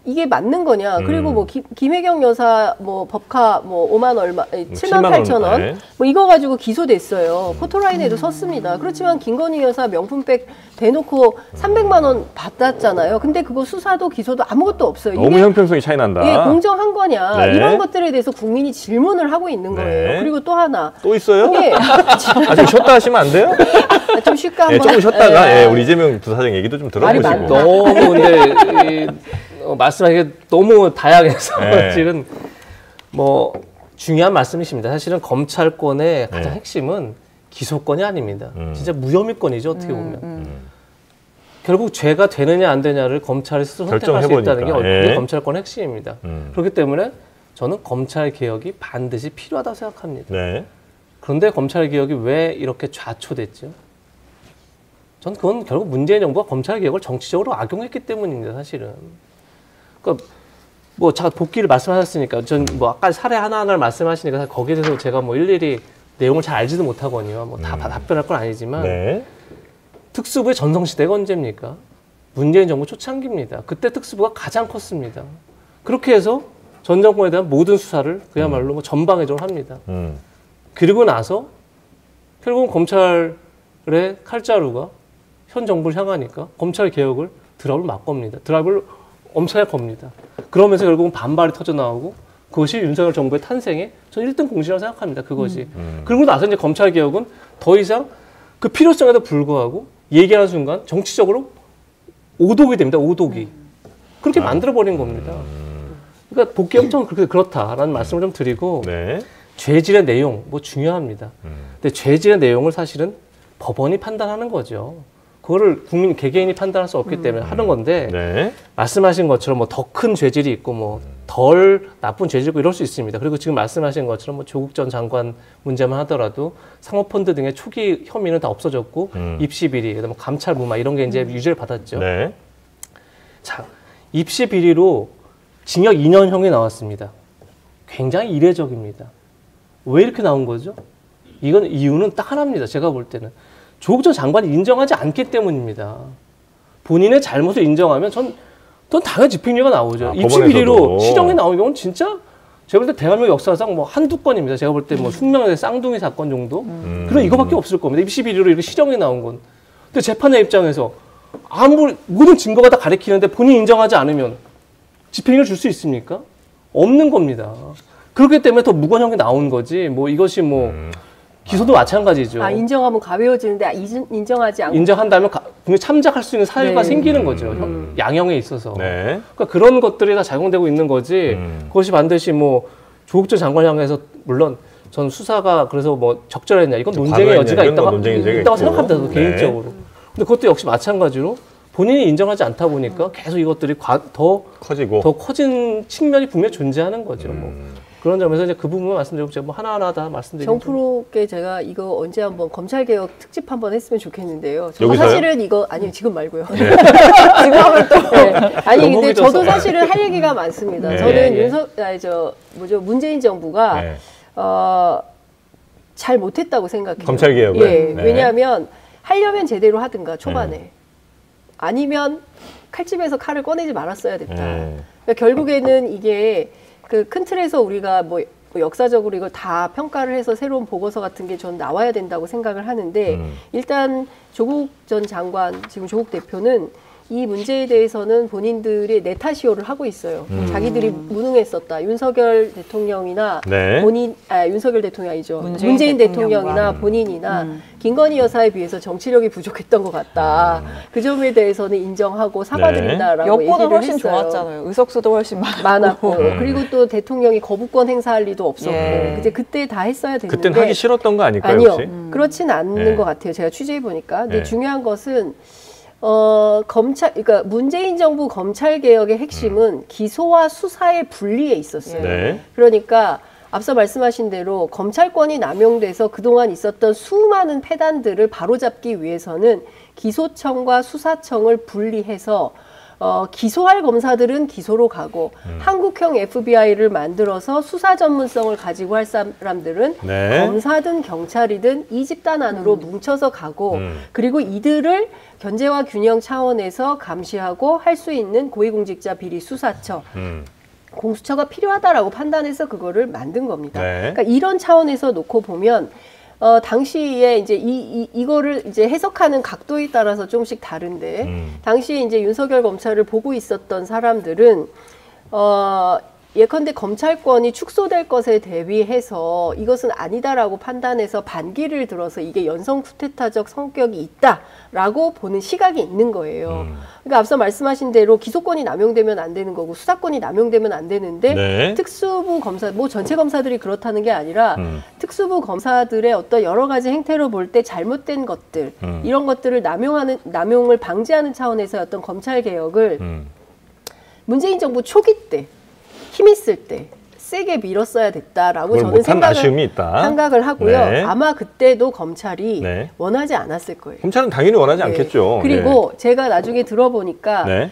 이게 맞는 거냐. 그리고 뭐 김혜경 여사 뭐 법카 뭐 5만 얼마 7만 8천 원 네. 뭐 이거 가지고 기소됐어요. 포토라인에도 섰습니다. 그렇지만 김건희 여사 명품백 대놓고 300만 원 받았잖아요. 근데 그거 수사도 기소도 아무것도 없어요. 너무 형평성이 차이 난다. 이게 공정한 거냐. 네. 이런 것들에 대해서 국민이 질문을 하고 있는 네. 거예요. 그리고 또 하나. 또 있어요? 이게 좀 쉬었다 하시면 안 돼요? 좀 쉴까 예, 한번. 조금 쉬었다가 우리 이재명 부사장 얘기도 좀 말이 들어보시고. 많다. 너무 근데 말씀하신 게 너무 다양해서 네. 사실은 뭐 중요한 말씀이십니다. 사실은 검찰권의 가장 네. 핵심은 기소권이 아닙니다. 진짜 무혐의권이죠, 어떻게 보면. 결국 죄가 되느냐 안 되냐를 검찰이 스스로 선택할 수 있다는 게 그게 검찰권의 핵심입니다. 그렇기 때문에 저는 검찰 개혁이 반드시 필요하다고 생각합니다. 네. 그런데 검찰 개혁이 왜 이렇게 좌초됐죠? 전 그건 결국 문재인 정부가 검찰 개혁을 정치적으로 악용했기 때문입니다, 사실은. 그러니까 뭐 복귀를 말씀하셨으니까 전 뭐 아까 사례 하나하나를 말씀하시니까 거기에 대해서 제가 뭐 일일이 내용을 잘 알지도 못하거든요. 뭐 다 답변할 건 아니지만 네. 특수부의 전성시대가 언제입니까? 문재인 정부 초창기입니다. 그때 특수부가 가장 컸습니다. 그렇게 해서 전 정권에 대한 모든 수사를 그야말로 뭐 전방위적으로 합니다. 그리고 나서 결국은 검찰의 칼자루가 현 정부를 향하니까 검찰 개혁을 드라이브를 막 겁니다. 드라이브를 엄청나게 겁니다. 그러면서 결국은 반발이 터져나오고 그것이 윤석열 정부의 탄생의 저는 1등 공신이라고 생각합니다. 그것이. 그리고 나서 이제 검찰 개혁은 더 이상 그 필요성에도 불구하고 얘기하는 순간 정치적으로 오독이 됩니다. 오독이. 그렇게 만들어버린 겁니다. 그러니까 복귀 엄청 그렇다라는 말씀을 좀 드리고 네. 죄질의 내용 뭐 중요합니다. 근데 죄질의 내용을 사실은 법원이 판단하는 거죠. 그거를 국민 개개인이 판단할 수 없기 때문에 하는 건데 네. 말씀하신 것처럼 뭐 더 큰 죄질이 있고 뭐 덜 나쁜 죄질이 있고 이럴 수 있습니다. 그리고 지금 말씀하신 것처럼 뭐 조국 전 장관 문제만 하더라도 상호펀드 등의 초기 혐의는 다 없어졌고 입시 비리, 그다음에 감찰 무마 이런 게 이제 유죄를 받았죠. 네. 자, 입시 비리로 징역 2년형이 나왔습니다. 굉장히 이례적입니다. 왜 이렇게 나온 거죠? 이유는 딱 하나입니다. 제가 볼 때는. 조국 전 장관이 인정하지 않기 때문입니다. 본인의 잘못을 인정하면 전 당연히 집행유예가 나오죠. 입시 비리로 실형이 나오는 경우는 진짜 제가 볼 때 대한민국 역사상 뭐 한두 건입니다. 제가 볼 때 뭐 숙명의 쌍둥이 사건 정도? 그럼 이거밖에 없을 겁니다. 입시 비리로 이렇게 실형이 나온 건. 근데 재판의 입장에서 아무리 모든 증거가 다 가리키는데 본인이 인정하지 않으면 집행유예를 줄 수 있습니까? 없는 겁니다. 그렇기 때문에 더 무관형이 나온 거지. 뭐 이것이 뭐 기소도 마찬가지죠. 인정하면 가벼워지는데 인정하지 않고 인정한다면 분명히 참작할 수 있는 사유가 생기는 거죠. 양형에 있어서. 네. 그러니까 그런 것들이 다 작용되고 있는 거지. 그것이 반드시 뭐 조국 전 장관 향해서 물론 전 수사가 그래서 뭐 적절했냐 이건 논쟁의 여지가 있다고 생각합니다. 개인적으로. 근데 그것도 역시 마찬가지로 본인이 인정하지 않다 보니까 계속 이것들이 더 커진 측면이 분명히 존재하는 거죠. 뭐. 그런 점에서 이제 그 부분만 말씀드리고 제가 뭐 하나하나 다 말씀드리고 정프로께 제가 이거 언제 한번 검찰개혁 특집 한번 했으면 좋겠는데요. 여기서요? 사실은 이거 아니요 지금 말고요. 네. 지금 하면 또 아니 근데 저도 사실은 할 얘기가 많습니다. 네. 저는 문재인 정부가 잘 못했다고 생각해요. 검찰 개혁을. 예. 네. 왜냐하면 하려면 제대로 하든가 초반에 아니면 칼집에서 칼을 꺼내지 말았어야 됐다. 그러니까 결국에는 이게 그 큰 틀에서 우리가 뭐 역사적으로 이걸 다 평가를 해서 새로운 보고서 같은 게 전 나와야 된다고 생각을 하는데 일단 조국 전 장관, 지금 조국 대표는 이 문제에 대해서는 본인들이 내타시오를 하고 있어요. 자기들이 무능했었다. 윤석열 대통령이나 윤석열 대통령이 아니죠. 문재인 대통령이나 본인이나 김건희 여사에 비해서 정치력이 부족했던 것 같다. 그 점에 대해서는 인정하고 사과드린다라고 얘기를 했어요. 훨씬 좋았잖아요. 의석수도 훨씬 많았고 그리고 또 대통령이 거부권 행사할 리도 없었고 이제 그때 다 했어야 되는데 그때는 하기 싫었던 거 아닐까요? 아니요. 혹시? 그렇진 않는 것 같아요. 제가 취재해 보니까. 근데 중요한 것은 그러니까 문재인 정부 검찰 개혁의 핵심은 기소와 수사의 분리에 있었어요. 네. 그러니까 앞서 말씀하신 대로 검찰권이 남용돼서 그동안 있었던 수많은 폐단들을 바로잡기 위해서는 기소청과 수사청을 분리해서 기소할 검사들은 기소로 가고 한국형 FBI를 만들어서 수사 전문성을 가지고 할 사람들은 네. 검사든 경찰이든 이 집단 안으로 뭉쳐서 가고 그리고 이들을 견제와 균형 차원에서 감시하고 할 수 있는 고위공직자 비리 수사처 공수처가 필요하다라고 판단해서 그거를 만든 겁니다. 네. 그러니까 이런 차원에서 놓고 보면 당시에 이제 이거를 이제 해석하는 각도에 따라서 조금씩 다른데, 당시에 이제 윤석열 검찰을 보고 있었던 사람들은, 예컨대 검찰권이 축소될 것에 대비해서 이것은 아니다라고 판단해서 반기를 들어서 이게 연성 쿠데타적 성격이 있다라고 보는 시각이 있는 거예요. 그러니까 앞서 말씀하신 대로 기소권이 남용되면 안 되는 거고 수사권이 남용되면 안 되는데 네. 특수부 검사, 뭐 전체 검사들이 그렇다는 게 아니라 특수부 검사들의 어떤 여러 가지 행태로 볼 때 잘못된 것들 이런 것들을 남용을 방지하는 차원에서 어떤 검찰 개혁을 문재인 정부 초기 때 힘 있을 때 세게 밀었어야 됐다라고 저는 생각을 하고요. 네. 아마 그때도 검찰이 네. 원하지 않았을 거예요. 검찰은 당연히 원하지 네. 않겠죠. 그리고 네. 제가 나중에 들어보니까 네.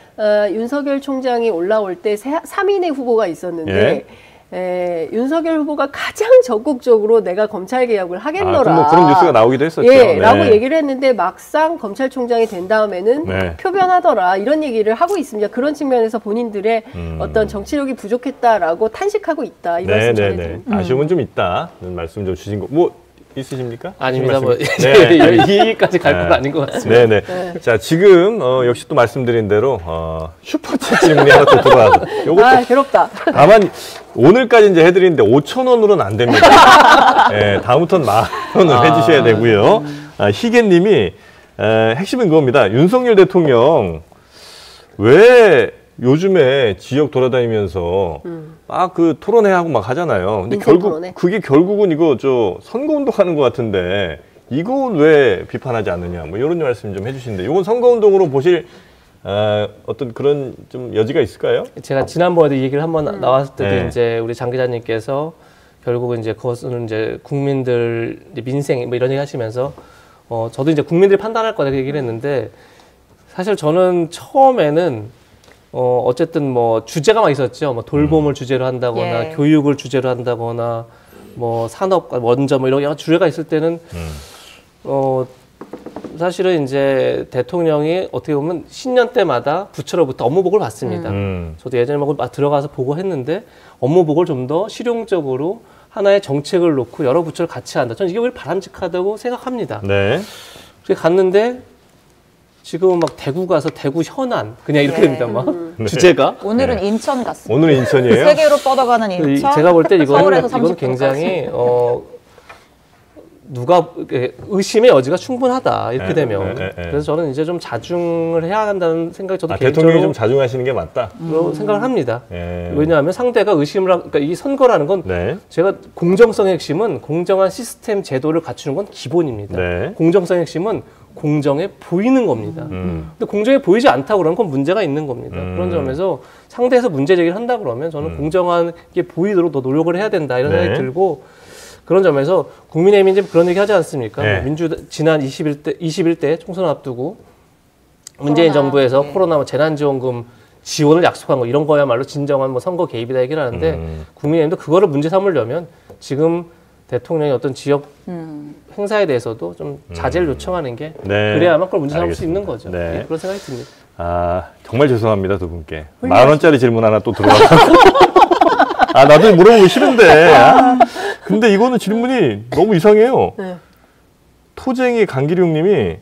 윤석열 총장이 올라올 때 3인의 후보가 있었는데 네. 윤석열 후보가 가장 적극적으로 내가 검찰 개혁을 하겠노라. 뭐 그런 뉴스가 나오기도 했었죠. 예, 네. 라고 얘기를 했는데 막상 검찰총장이 된 다음에는 네. 표변하더라. 이런 얘기를 하고 있습니다. 그런 측면에서 본인들의 어떤 정치력이 부족했다라고 탄식하고 있다. 이 말씀 전해드립니다. 아쉬움은 좀 있다는 말씀 좀 주신 거. 뭐 있으십니까? 아닙니다. 뭐 네. 이 얘기까지 갈 건 아닌 것 같습니다. 네네. 네. 자, 지금 역시 또 말씀드린 대로 슈퍼챗 질문이 하나 또 들어와서 요것도 괴롭다. 다만 오늘까지 이제 해드리는데 5,000원으로는 안 됩니다. 네, 다음부터는 10,000원을 해주셔야 되고요. 희계님이 핵심은 그겁니다. 윤석열 대통령 왜 요즘에 지역 돌아다니면서 막 그 토론회하고 막 하잖아요. 근데 그게 결국은 이거 선거운동 하는 것 같은데 이건 왜 비판하지 않느냐 뭐 이런 말씀 좀 해주시는데 이건 선거운동으로 보실 어떤 그런 좀 여지가 있을까요? 제가 지난번에도 이 얘기를 한번 나왔을 때도 네. 이제 우리 장 기자님께서 결국은 이제 그것은 이제 국민들 민생 뭐 이런 얘기 하시면서 저도 이제 국민들이 판단할 거다 얘기를 했는데 사실 저는 처음에는 어쨌든 뭐 주제가 막 있었죠. 뭐 돌봄을 주제로 한다거나 예. 교육을 주제로 한다거나 뭐 산업, 원전 뭐 이런 여러 주제가 있을 때는 사실은 이제 대통령이 어떻게 보면 신년 때마다 부처로부터 업무보고를 받습니다. 저도 예전에 막 들어가서 보고했는데 업무보고를 좀 더 실용적으로 하나의 정책을 놓고 여러 부처를 같이 한다. 저는 이게 오히려 바람직하다고 생각합니다. 네. 그렇게 갔는데 지금은 막 대구 가서 대구 현안 그냥 이렇게 됩니다. 막 주제가 오늘은 인천 갔습니다. 오늘은 인천이에요? 세계로 뻗어가는 인천. 제가 볼 때 이건 굉장히 누가 의심의 여지가 충분하다 이렇게 되면 그래서 저는 이제 좀 자중을 해야 한다는 생각이 저도 개인적으로 대통령이 좀 자중하시는 게 맞다. 생각을 합니다. 왜냐하면 상대가 의심을 그러니까 이 선거라는 건 제가 공정성의 핵심은 공정한 시스템 제도를 갖추는 건 기본입니다. 공정성의 핵심은 공정해 보이는 겁니다. 근데 공정해 보이지 않다고 그러면 그건 문제가 있는 겁니다. 그런 점에서 상대에서 문제 제기를 한다 그러면 저는 공정한 게 보이도록 더 노력을 해야 된다 이런 생각이 들고 그런 점에서 국민의힘이 이제 그런 얘기 하지 않습니까? 지난 21대 총선 앞두고 문재인 정부에서 코로나 재난지원금 지원을 약속한 거 이런 거야말로 진정한 뭐 선거 개입이다 얘기를 하는데 국민의힘도 그거를 문제 삼으려면 지금 대통령의 어떤 지역 행사에 대해서도 좀 자제를 요청하는 게 그래야만 그걸 문제 삼을 수 있는 거죠. 그런 생각이 듭니다. 정말 죄송합니다 두 분께. 10,000원짜리 질문 하나 또 들어와서 나도 물어보기 싫은데 근데 이거는 질문이 너무 이상해요. 토쟁이 강기룡님이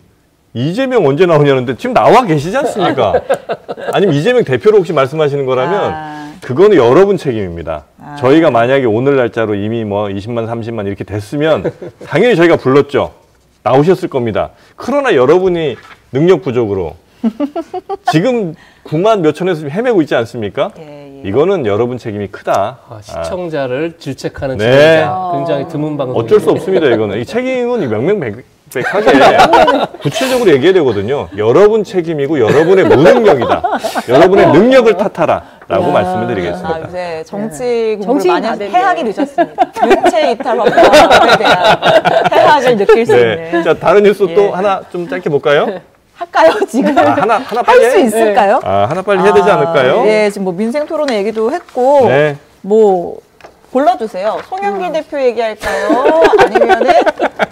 이재명 언제 나오냐는데 지금 나와 계시지 않습니까? 아니면 이재명 대표로 혹시 말씀하시는 거라면 그거는 여러분 책임입니다. 저희가 만약에 오늘 날짜로 이미 뭐 20만, 30만 이렇게 됐으면 당연히 저희가 불렀죠. 나오셨을 겁니다. 그러나 여러분이 능력 부족으로 지금 9만 몇천에서 헤매고 있지 않습니까? 이거는 여러분 책임이 크다. 시청자를 질책하는 책임자. 굉장히 드문 방송. 어쩔 수 없습니다. 이거는 이 책임은 명백하게 구체적으로 얘기해야 되거든요. 여러분 책임이고 여러분의 무능력이다. 여러분의 능력을 탓하라라고 말씀을 드리겠습니다. 네, 정치 공부를 많이 해하기 늦었습니다. 교체 이탈 법에 대한 해학을 느낄 수 있는. 자, 다른 뉴스 또 하나 좀 짧게 볼까요? 할까요, 지금? 하나 빨리 할 수 있을까요? 하나 빨리 해야 되지 않을까요? 네, 지금 뭐 민생 토론회 얘기도 했고, 뭐 골라주세요. 송영길 대표 얘기할까요? 아니면은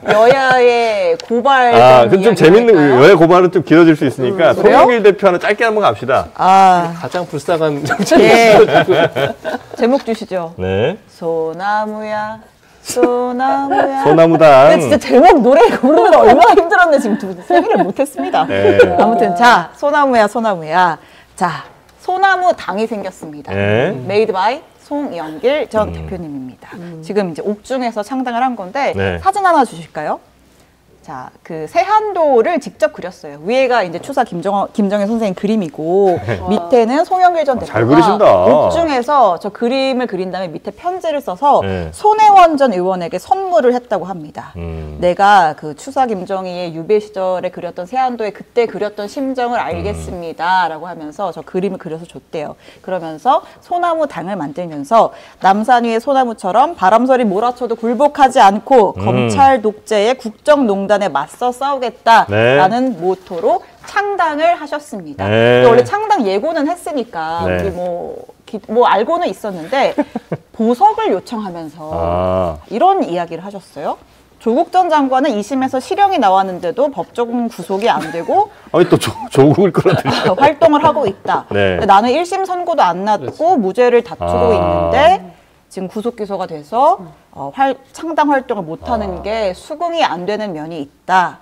여야의 고발. 그럼 좀 재밌는 여야 고발은 좀 길어질 수 있으니까 송영길 대표 하나 짧게 한번 갑시다. 가장 불쌍한 정치. 제목 주시죠. 네. 소나무야. 소나무야. 소나무당. 근데 진짜 제목 노래 고르는 거 얼마나 힘들었네. 지금 세기를 못했습니다. 아무튼 자, 소나무야, 소나무야. 자, 소나무 당이 생겼습니다. 메이드 바이 송영길 전 대표님입니다. 지금 이제 옥중에서 창당을 한 건데 사진 하나 주실까요? 자, 그 세한도를 직접 그렸어요. 위에가 이제 추사 김정일 선생님 그림이고 밑에는 송영길 전 대표가 잘 그리신다. 옥중에서 저 그림을 그린 다음에 밑에 편지를 써서 손혜원 전 의원에게 선물을 했다고 합니다. 내가 그 추사 김정희의 유배 시절에 그렸던 세한도에 그때 그렸던 심정을 알겠습니다. 라고 하면서 저 그림을 그려서 줬대요. 그러면서 소나무 당을 만들면서 남산 위의 소나무처럼 바람소리 몰아쳐도 굴복하지 않고 검찰 독재의 국정농단에 맞서 싸우겠다라는 모토로 창당을 하셨습니다. 원래 창당 예고는 했으니까 우리 뭐 알고는 있었는데 보석을 요청하면서 이런 이야기를 하셨어요. 조국 전 장관은 2심에서 실형이 나왔는데도 법정 구속이 안 되고 아니 또 조국을 끌어들여 활동을 하고 있다. 나는 1심 선고도 안 났고 무죄를 다투고 있는데 지금 구속 기소가 돼서 창당 활동을 못하는 게 수긍이 안 되는 면이 있다.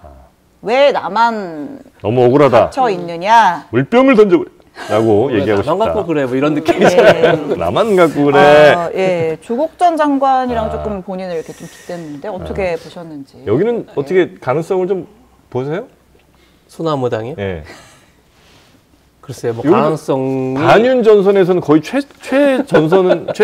왜 나만 너무 억울하다. 갇혀 있느냐. 물병을 던져라고 얘기하고 싶다. 나만 갖고 그래 뭐 이런 느낌이잖아요. 나만 갖고 그래. 조국 전 장관이랑 조금 본인을 이렇게 좀 빗댔는데 어떻게 보셨는지. 여기는 어떻게 가능성을 좀 보세요? 소나무당이? 네. 글쎄요, 뭐 가능성이 반윤 전선에서는 거의 최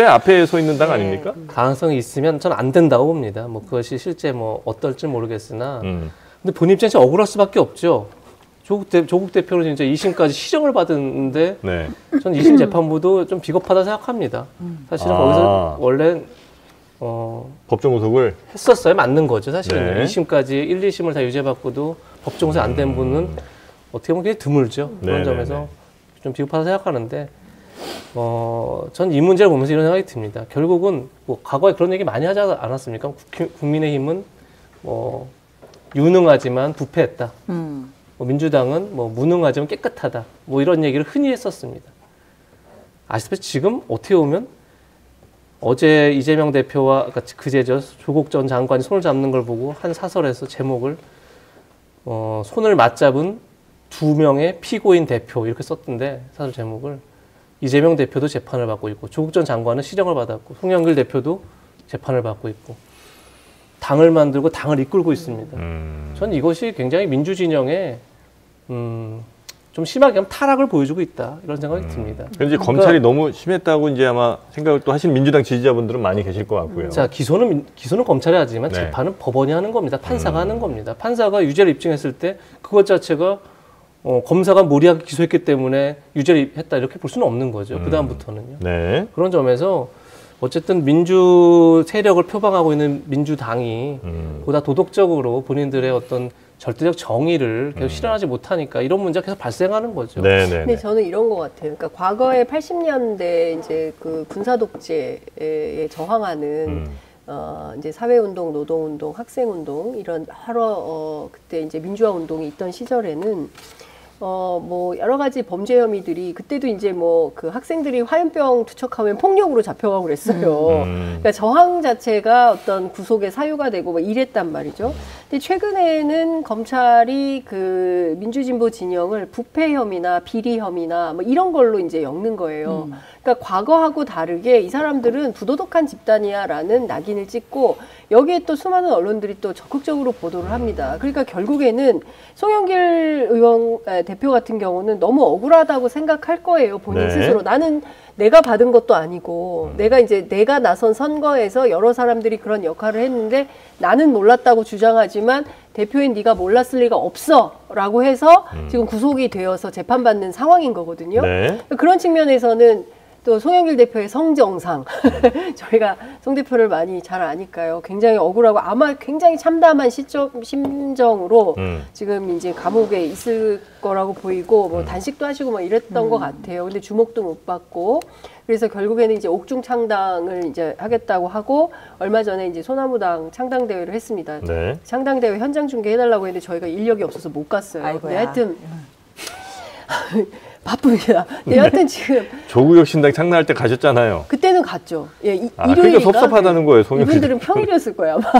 앞에 서 있는 당 아닙니까? 가능성이 있으면 저는 안 된다고 봅니다. 뭐 그것이 실제 뭐 어떨지 모르겠으나, 근데 본인 입장에서 억울할 수밖에 없죠. 조국 대표로 진짜 2심까지 시정을 받았는데, 저는 2심 재판부도 좀 비겁하다 생각합니다. 사실은 거기서 원래 법정 구속을 했었어야 맞는 거죠. 사실은 2심까지 1, 2심을 다 유죄받고도 법정 구속 안 된 분은 어떻게 보면 굉장히 드물죠. 그런 점에서 좀 비겁하다 생각하는데, 전 이 문제를 보면서 이런 생각이 듭니다. 결국은 뭐 과거에 그런 얘기 많이 하지 않았습니까? 국민의힘은 뭐 유능하지만 부패했다. 뭐 민주당은 뭐 무능하지만 깨끗하다. 뭐 이런 얘기를 흔히 했었습니다. 아시다시피 지금 어떻게 보면 어제 이재명 대표와 그제죠. 조국 전 장관이 손을 잡는 걸 보고 한 사설에서 제목을 손을 맞잡은 2명의 피고인 대표 이렇게 썼던데, 사설 제목을. 이재명 대표도 재판을 받고 있고 조국 전 장관은 실형을 받았고 송영길 대표도 재판을 받고 있고 당을 만들고 당을 이끌고 있습니다. 전 이것이 굉장히 민주진영에 좀 심하게 하면 타락을 보여주고 있다, 이런 생각이 듭니다. 그런데 검찰이 너무 심했다고 이제 아마 생각을 또 하시는 민주당 지지자분들은 많이 계실 것 같고요. 자, 기소는 법찰이 하지만 재판은 법원이 하는 겁니다. 판사가 하는 겁니다. 판사가 유죄를 입증했을 때 그것 자체가 검사가 무리하게 기소했기 때문에 유죄를 했다, 이렇게 볼 수는 없는 거죠. 그 다음부터는요. 그런 점에서 어쨌든 민주 세력을 표방하고 있는 민주당이 보다 도덕적으로 본인들의 어떤 절대적 정의를 계속 실현하지 못하니까 이런 문제가 계속 발생하는 거죠. 근데 저는 이런 것 같아요. 그러니까 과거에 80년대 이제 그 군사 독재에 저항하는 이제 사회운동, 노동운동, 학생운동 이런 여러 그때 이제 민주화 운동이 있던 시절에는 뭐 여러 가지 범죄 혐의들이 그때도 이제 뭐 그 학생들이 화염병 투척하면 폭력으로 잡혀가고 그랬어요. 그러니까 저항 자체가 어떤 구속의 사유가 되고 뭐 이랬단 말이죠. 근데 최근에는 검찰이 그 민주진보 진영을 부패 혐의나 비리 혐의나 뭐 이런 걸로 이제 엮는 거예요. 그러니까 과거하고 다르게 이 사람들은 부도덕한 집단이야라는 낙인을 찍고 여기에 또 수많은 언론들이 또 적극적으로 보도를 합니다. 그러니까 결국에는 송영길 의원 대표 같은 경우는 너무 억울하다고 생각할 거예요. 본인 스스로. 나는 내가 받은 것도 아니고 내가 나선 선거에서 여러 사람들이 그런 역할을 했는데 나는 몰랐다고 주장하지 몰랐지만 대표인 네가 몰랐을 리가 없어라고 해서 지금 구속이 되어서 재판받는 상황인 거거든요. 네. 그런 측면에서는 또 송영길 대표의 성정상 저희가 송 대표를 많이 잘 아니까요. 굉장히 억울하고 아마 굉장히 참담한 심정으로 지금 이제 감옥에 있을 거라고 보이고 뭐 단식도 하시고 뭐 이랬던 것 같아요. 근데 주목도 못 받고 그래서 결국에는 이제 옥중 창당을 이제 하겠다고 하고 얼마 전에 이제 소나무당 창당 대회를 했습니다. 네. 창당 대회 현장 중계 해달라고 했는데 저희가 인력이 없어서 못 갔어요. 근데 하여튼 바쁩니다. 네, 여하튼 지금 조국혁 신당 창당할 때 가셨잖아요. 그때는 갔죠. 예, 일요일이니까. 그러니까 섭섭하다는 거예요, 송영길. 이분들은 평일이었을 거예요, 아마.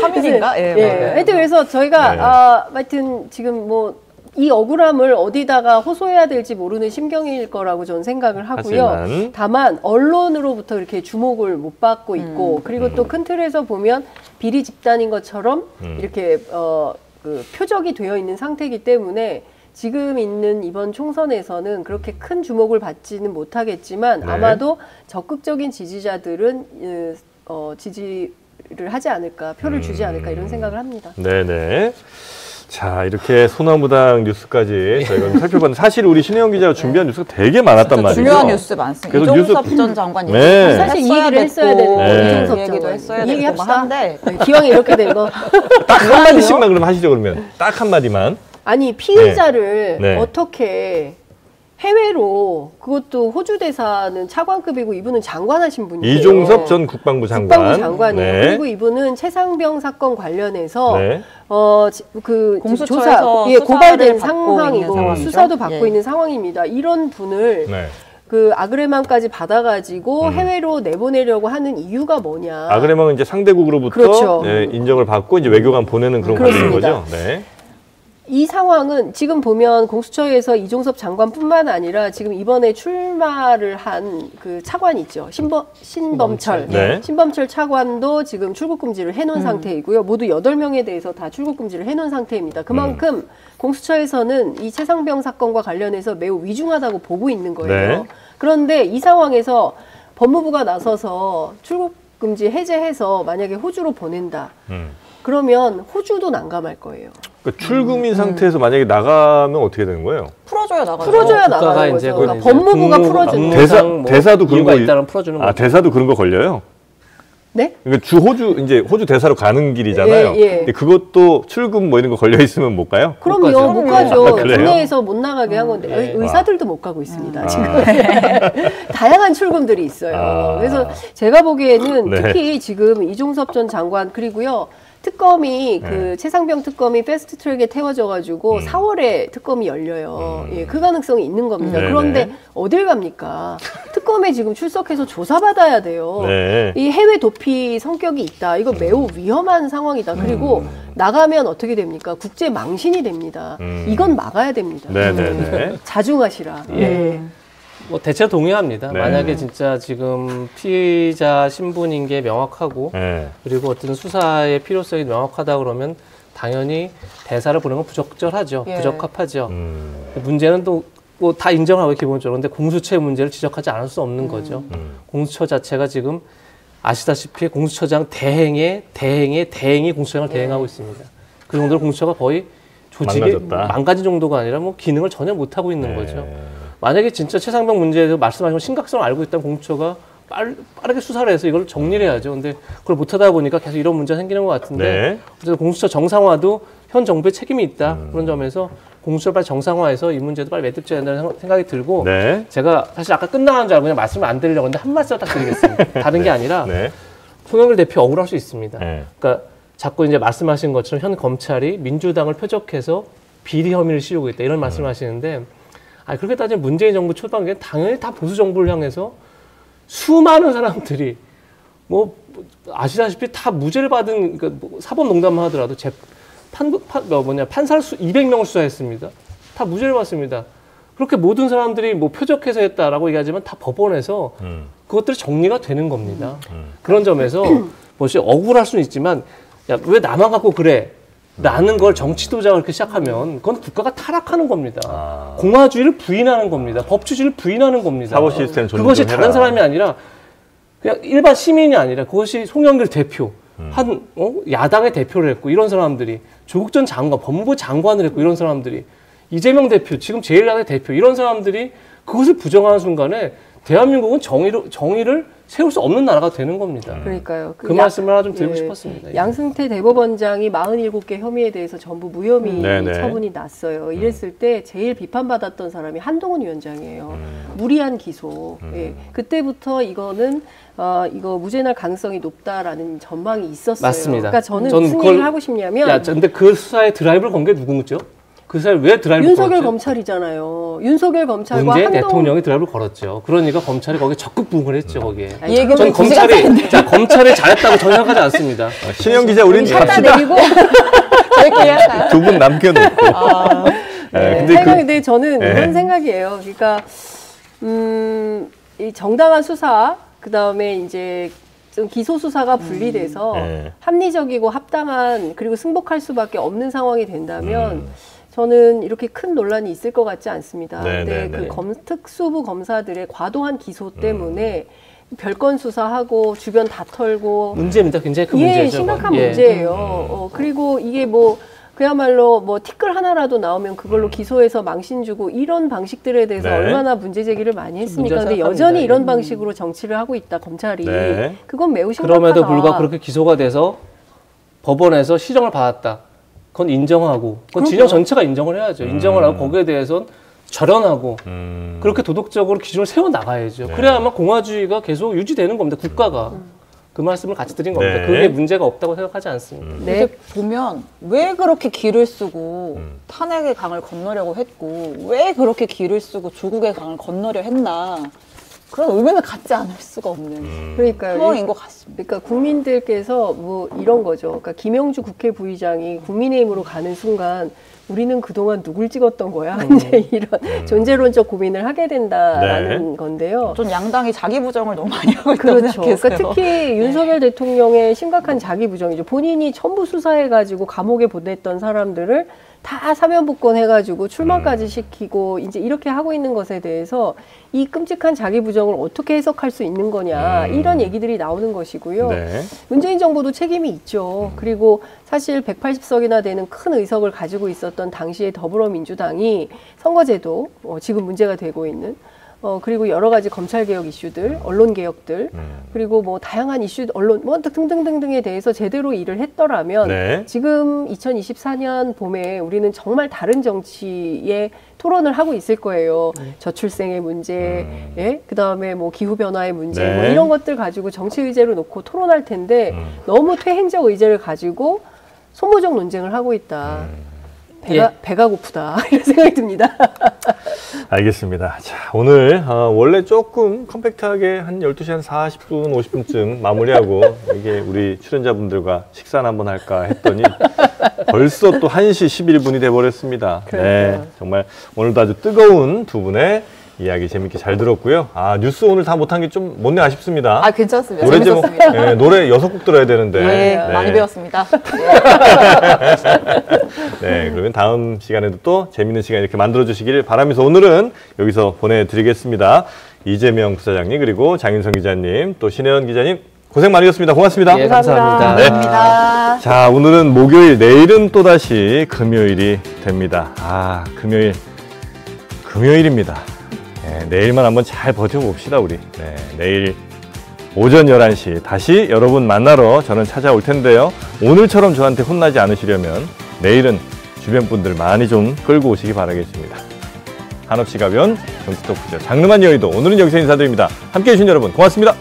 3일인가? 예. 예. 하여튼 그래서 저희가 하여튼 지금 뭐 이 억울함을 어디다가 호소해야 될지 모르는 심경일 거라고 저는 생각을 하고요. 다만 언론으로부터 이렇게 주목을 못 받고 있고 그리고 또 큰 틀에서 보면 비리 집단인 것처럼 이렇게 그 표적이 되어 있는 상태이기 때문에 지금 있는 이번 총선에서는 그렇게 큰 주목을 받지는 못하겠지만 네. 아마도 적극적인 지지자들은 지지를 하지 않을까, 표를 주지 않을까 이런 생각을 합니다. 네네. 자, 이렇게 소나무당 뉴스까지 저희가 살펴봤는데 사실 우리 신혜영 기자가 준비한 뉴스가 되게 많았단 말이죠. 중요한 뉴스 많습니다. 이종섭 전 장관 얘기 네. 사실 이 얘기를 했어야 되는 이종섭 얘기도 했어야 되는 거 한데 기왕에 이렇게 된 거. 딱 한마디씩만 그럼 하시죠, 그러면. 딱 한마디만. 아니, 피의자를 어떻게 해외로, 그것도 호주 대사는 차관급이고 이분은 장관하신 분이에요. 이종섭 전 국방부 장관. 국방부 장관이에요. 네. 그리고 이분은 최상병 사건 관련해서 그 공수처에서 조사, 고발된 상황이고 수사도 받고 있는 상황입니다. 이런 분을 그 아그레망까지 받아가지고 해외로 내보내려고 하는 이유가 뭐냐? 아그레망은 이제 상대국으로부터 그렇죠. 인정을 받고 이제 외교관 보내는 그런 과정인 거죠. 네. 이 상황은 지금 보면 공수처에서 이종섭 장관뿐만 아니라 지금 이번에 출마를 한 그 차관 있죠. 신범철. 네. 신범철 차관도 지금 출국 금지를 해놓은 상태이고요. 모두 8명에 대해서 다 출국 금지를 해놓은 상태입니다. 그만큼 공수처에서는 이 최상병 사건과 관련해서 매우 위중하다고 보고 있는 거예요. 네. 그런데 이 상황에서 법무부가 나서서 출국 금지 해제해서 만약에 호주로 보낸다. 그러면 호주도 난감할 거예요. 그러니까 출국민 상태에서 만약에 나가면 어떻게 되는 거예요? 풀어줘야 나가죠. 풀어줘야 나가는 거죠. 그러니까 법무부가 풀어주는 대사도 그런 거 있다면 풀어주는 거죠. 대사도 그런 거 걸려요? 네? 그러니까 호주 대사로 가는 길이잖아요. 근데 그것도 출국 뭐 이런 거 걸려 있으면 못 가요? 그럼요, 못 가죠. 국내에서 못 나가게 한 건데 의사들도 못 가고 있습니다. 지금 다양한 출금들이 있어요. 그래서 제가 보기에는 특히 지금 이종섭 전 장관 그리고요. 특검이 그 최상병 특검이 패스트트랙에 태워져가지고 4월에 특검이 열려요. 예, 그 가능성이 있는 겁니다. 그런데 어딜 갑니까? 특검에 지금 출석해서 조사받아야 돼요. 이 해외 도피 성격이 있다. 이거 매우 위험한 상황이다. 그리고 나가면 어떻게 됩니까? 국제 망신이 됩니다. 이건 막아야 됩니다. 자중하시라. 뭐 대체 동의합니다. 만약에 진짜 지금 피의자 신분인 게 명확하고 그리고 어떤 수사의 필요성이 명확하다 그러면 당연히 대사를 보내는 건 부적절하죠. 부적합하죠. 문제는 또 뭐 다 인정하고 기본적으로 근데 공수처의 문제를 지적하지 않을 수 없는 거죠. 공수처 자체가 지금 아시다시피 공수처장 대행이 공수처장을 대행하고 있습니다. 그 정도로 공수처가 거의 조직이 망가진 정도가 아니라 뭐 기능을 전혀 못 하고 있는 거죠. 만약에 진짜 최상병 문제에 대해서 말씀하신 심각성을 알고 있다면 공수처가 빠르게 수사를 해서 이걸 정리를 해야죠. 근데 그걸 못하다 보니까 계속 이런 문제가 생기는 것 같은데 어쨌든 공수처 정상화도 현 정부의 책임이 있다. 그런 점에서 공수처를 빨리 정상화해서 이 문제도 빨리 매듭져야 된다는 생각이 들고 제가 사실 아까 끝나는 줄 알고 그냥 말씀을 안 드리려고 했는데 한 말씀 딱 드리겠습니다. 다른 게 아니라 송영길 대표 억울할 수 있습니다. 그러니까 자꾸 이제 말씀하신 것처럼 현 검찰이 민주당을 표적해서 비리 혐의를 씌우고 있다. 이런 말씀을 하시는데 그렇게 따지면 문재인 정부 초반기엔 당연히 다 보수 정부를 향해서 수많은 사람들이 뭐 아시다시피 다 무죄를 받은 그러니까 뭐 사법농단만 하더라도 판사를 200명을 수사했습니다. 다 무죄를 받습니다. 그렇게 모든 사람들이 뭐 표적해서 했다라고 얘기하지만 다 법원에서 그것들이 정리가 되는 겁니다. 그런 점에서 뭐시 억울할 수는 있지만 야, 왜 나만 갖고 그래? 라는 걸 정치 도작을 이렇게 시작하면 그건 국가가 타락하는 겁니다. 공화주의를 부인하는 겁니다. 법치주의를 부인하는 겁니다. 사법 시스템 존중 그것이 다른 사람이 아니라 그냥 일반 시민이 아니라 그것이 송영길 대표 야당의 대표를 했고 이런 사람들이 조국 전 장관, 법무부 장관을 했고 이런 사람들이 이재명 대표, 지금 제1야당 대표 이런 사람들이 그것을 부정하는 순간에 대한민국은 정의를 세울 수 없는 나라가 되는 겁니다. 그러니까요. 그 말씀을 하나 좀 드리고 싶었습니다. 양승태 대법원장이 47개 혐의에 대해서 전부 무혐의 처분이 났어요. 이랬을 때 제일 비판받았던 사람이 한동훈 위원장이에요. 무리한 기소. 예. 그때부터 이거는 이거 무죄 날 가능성이 높다라는 전망이 있었어요. 맞습니다. 그러니까 저는 무슨 얘기를 하고 싶냐면 근데 그 수사에 드라이브를 건 게 누구죠? 그 사람이 왜 드라이브를 윤석열 걸었죠? 검찰이잖아요. 윤석열 검찰과 문재인 대통령이 드라이브를 걸었죠. 그러니까 검찰이 거기에 적극 부응을 했죠. 거기에. 이 얘기는 전 검찰이 잘했다고 전혀 생각하지 않습니다. 신영 기자, 우린 갑시다. 저희끼리 할까요? 두 분 남겨놓고. 근데 저는 이런 생각이에요. 그러니까 이 정당한 수사, 그 다음에 이제 좀 기소 수사가 분리돼서 합리적이고 합당한 그리고 승복할 수밖에 없는 상황이 된다면 저는 이렇게 큰 논란이 있을 것 같지 않습니다. 근데 그 특수부 검사들의 과도한 기소 때문에 별건 수사하고 주변 다 털고 문제입니다. 굉장히 큰 문제죠. 심각한 문제예요. 그리고 이게 그야말로 티끌 하나라도 나오면 그걸로 기소해서 망신 주고 이런 방식들에 대해서 얼마나 문제 제기를 많이 했습니까? 근데 여전히 이런 방식으로 정치를 하고 있다, 검찰이. 그건 매우 심각하다. 그럼에도 불구하고 그렇게 기소가 돼서 법원에서 실형을 받았다. 그건 인정하고, 그건 진영 전체가 인정을 해야죠. 인정을 하고 거기에 대해서는 절연하고 그렇게 도덕적으로 기준을 세워나가야죠. 그래야만 공화주의가 계속 유지되는 겁니다. 국가가. 그 말씀을 같이 드린 겁니다. 그게 문제가 없다고 생각하지 않습니다. 근데 보면 왜 그렇게 기를 쓰고 탄핵의 강을 건너려고 했고 왜 그렇게 기를 쓰고 조국의 강을 건너려 했나 그런 의문을 갖지 않을 수가 없는 상황인 것 같습니다. 그러니까 국민들께서 이런 거죠. 그러니까 김영주 국회 부의장이 국민의힘으로 가는 순간 우리는 그동안 누굴 찍었던 거야? 이제 이런 존재론적 고민을 하게 된다라는 건데요. 좀 양당이 자기 부정을 너무 많이 하고 있다고 그렇죠. 그러니까 특히 윤석열 대통령의 심각한 자기 부정이죠. 본인이 전부 수사해가지고 감옥에 보냈던 사람들을 다 사면복권 해가지고 출마까지 시키고 이제 이렇게 하고 있는 것에 대해서 이 끔찍한 자기 부정을 어떻게 해석할 수 있는 거냐 이런 얘기들이 나오는 것이고요. 문재인 정부도 책임이 있죠. 그리고 사실 180석이나 되는 큰 의석을 가지고 있었던 당시의 더불어민주당이 선거제도 지금 문제가 되고 있는 그리고 여러 가지 검찰개혁 이슈들, 언론개혁들, 그리고 다양한 이슈, 언론, 등등등등에 대해서 제대로 일을 했더라면 지금 2024년 봄에 우리는 정말 다른 정치의 토론을 하고 있을 거예요. 저출생의 문제, 그 다음에 기후변화의 문제, 이런 것들 가지고 정치 의제로 놓고 토론할 텐데 너무 퇴행적 의제를 가지고 소모적 논쟁을 하고 있다. 배가 고프다 이런 생각이 듭니다. 알겠습니다. 자, 오늘 원래 조금 컴팩트하게 한 12시 한 40분, 50분쯤 마무리하고 이게 우리 출연자분들과 식사나 한번 할까 했더니 벌써 또 1시 11분이 돼버렸습니다. 네, 정말 오늘도 아주 뜨거운 두 분의 이야기 재밌게 잘 들었고요. 뉴스 오늘 다 못한 게 좀 못내 아쉽습니다. 괜찮습니다. 노래 재밌었습니다. 노래 6곡 들어야 되는데. 많이 배웠습니다. 네, 그러면 다음 시간에도 또 재밌는 시간 이렇게 만들어주시길 바라면서 오늘은 여기서 보내드리겠습니다. 이재명 부사장님, 그리고 장윤성 기자님, 또 신혜연 기자님, 고생 많으셨습니다. 고맙습니다. 예, 감사합니다. 네. 감사합니다. 자, 오늘은 목요일, 내일은 또다시 금요일이 됩니다. 금요일입니다. 네, 내일만 한번 잘 버텨봅시다, 우리. 네, 내일 오전 11시 다시 여러분 만나러 저는 찾아올 텐데요. 오늘처럼 저한테 혼나지 않으시려면 내일은 주변 분들 많이 좀 끌고 오시기 바라겠습니다. 한없이 가벼운 정치 토크죠. 장르만 여의도 오늘은 여기서 인사드립니다. 함께해 주신 여러분 고맙습니다.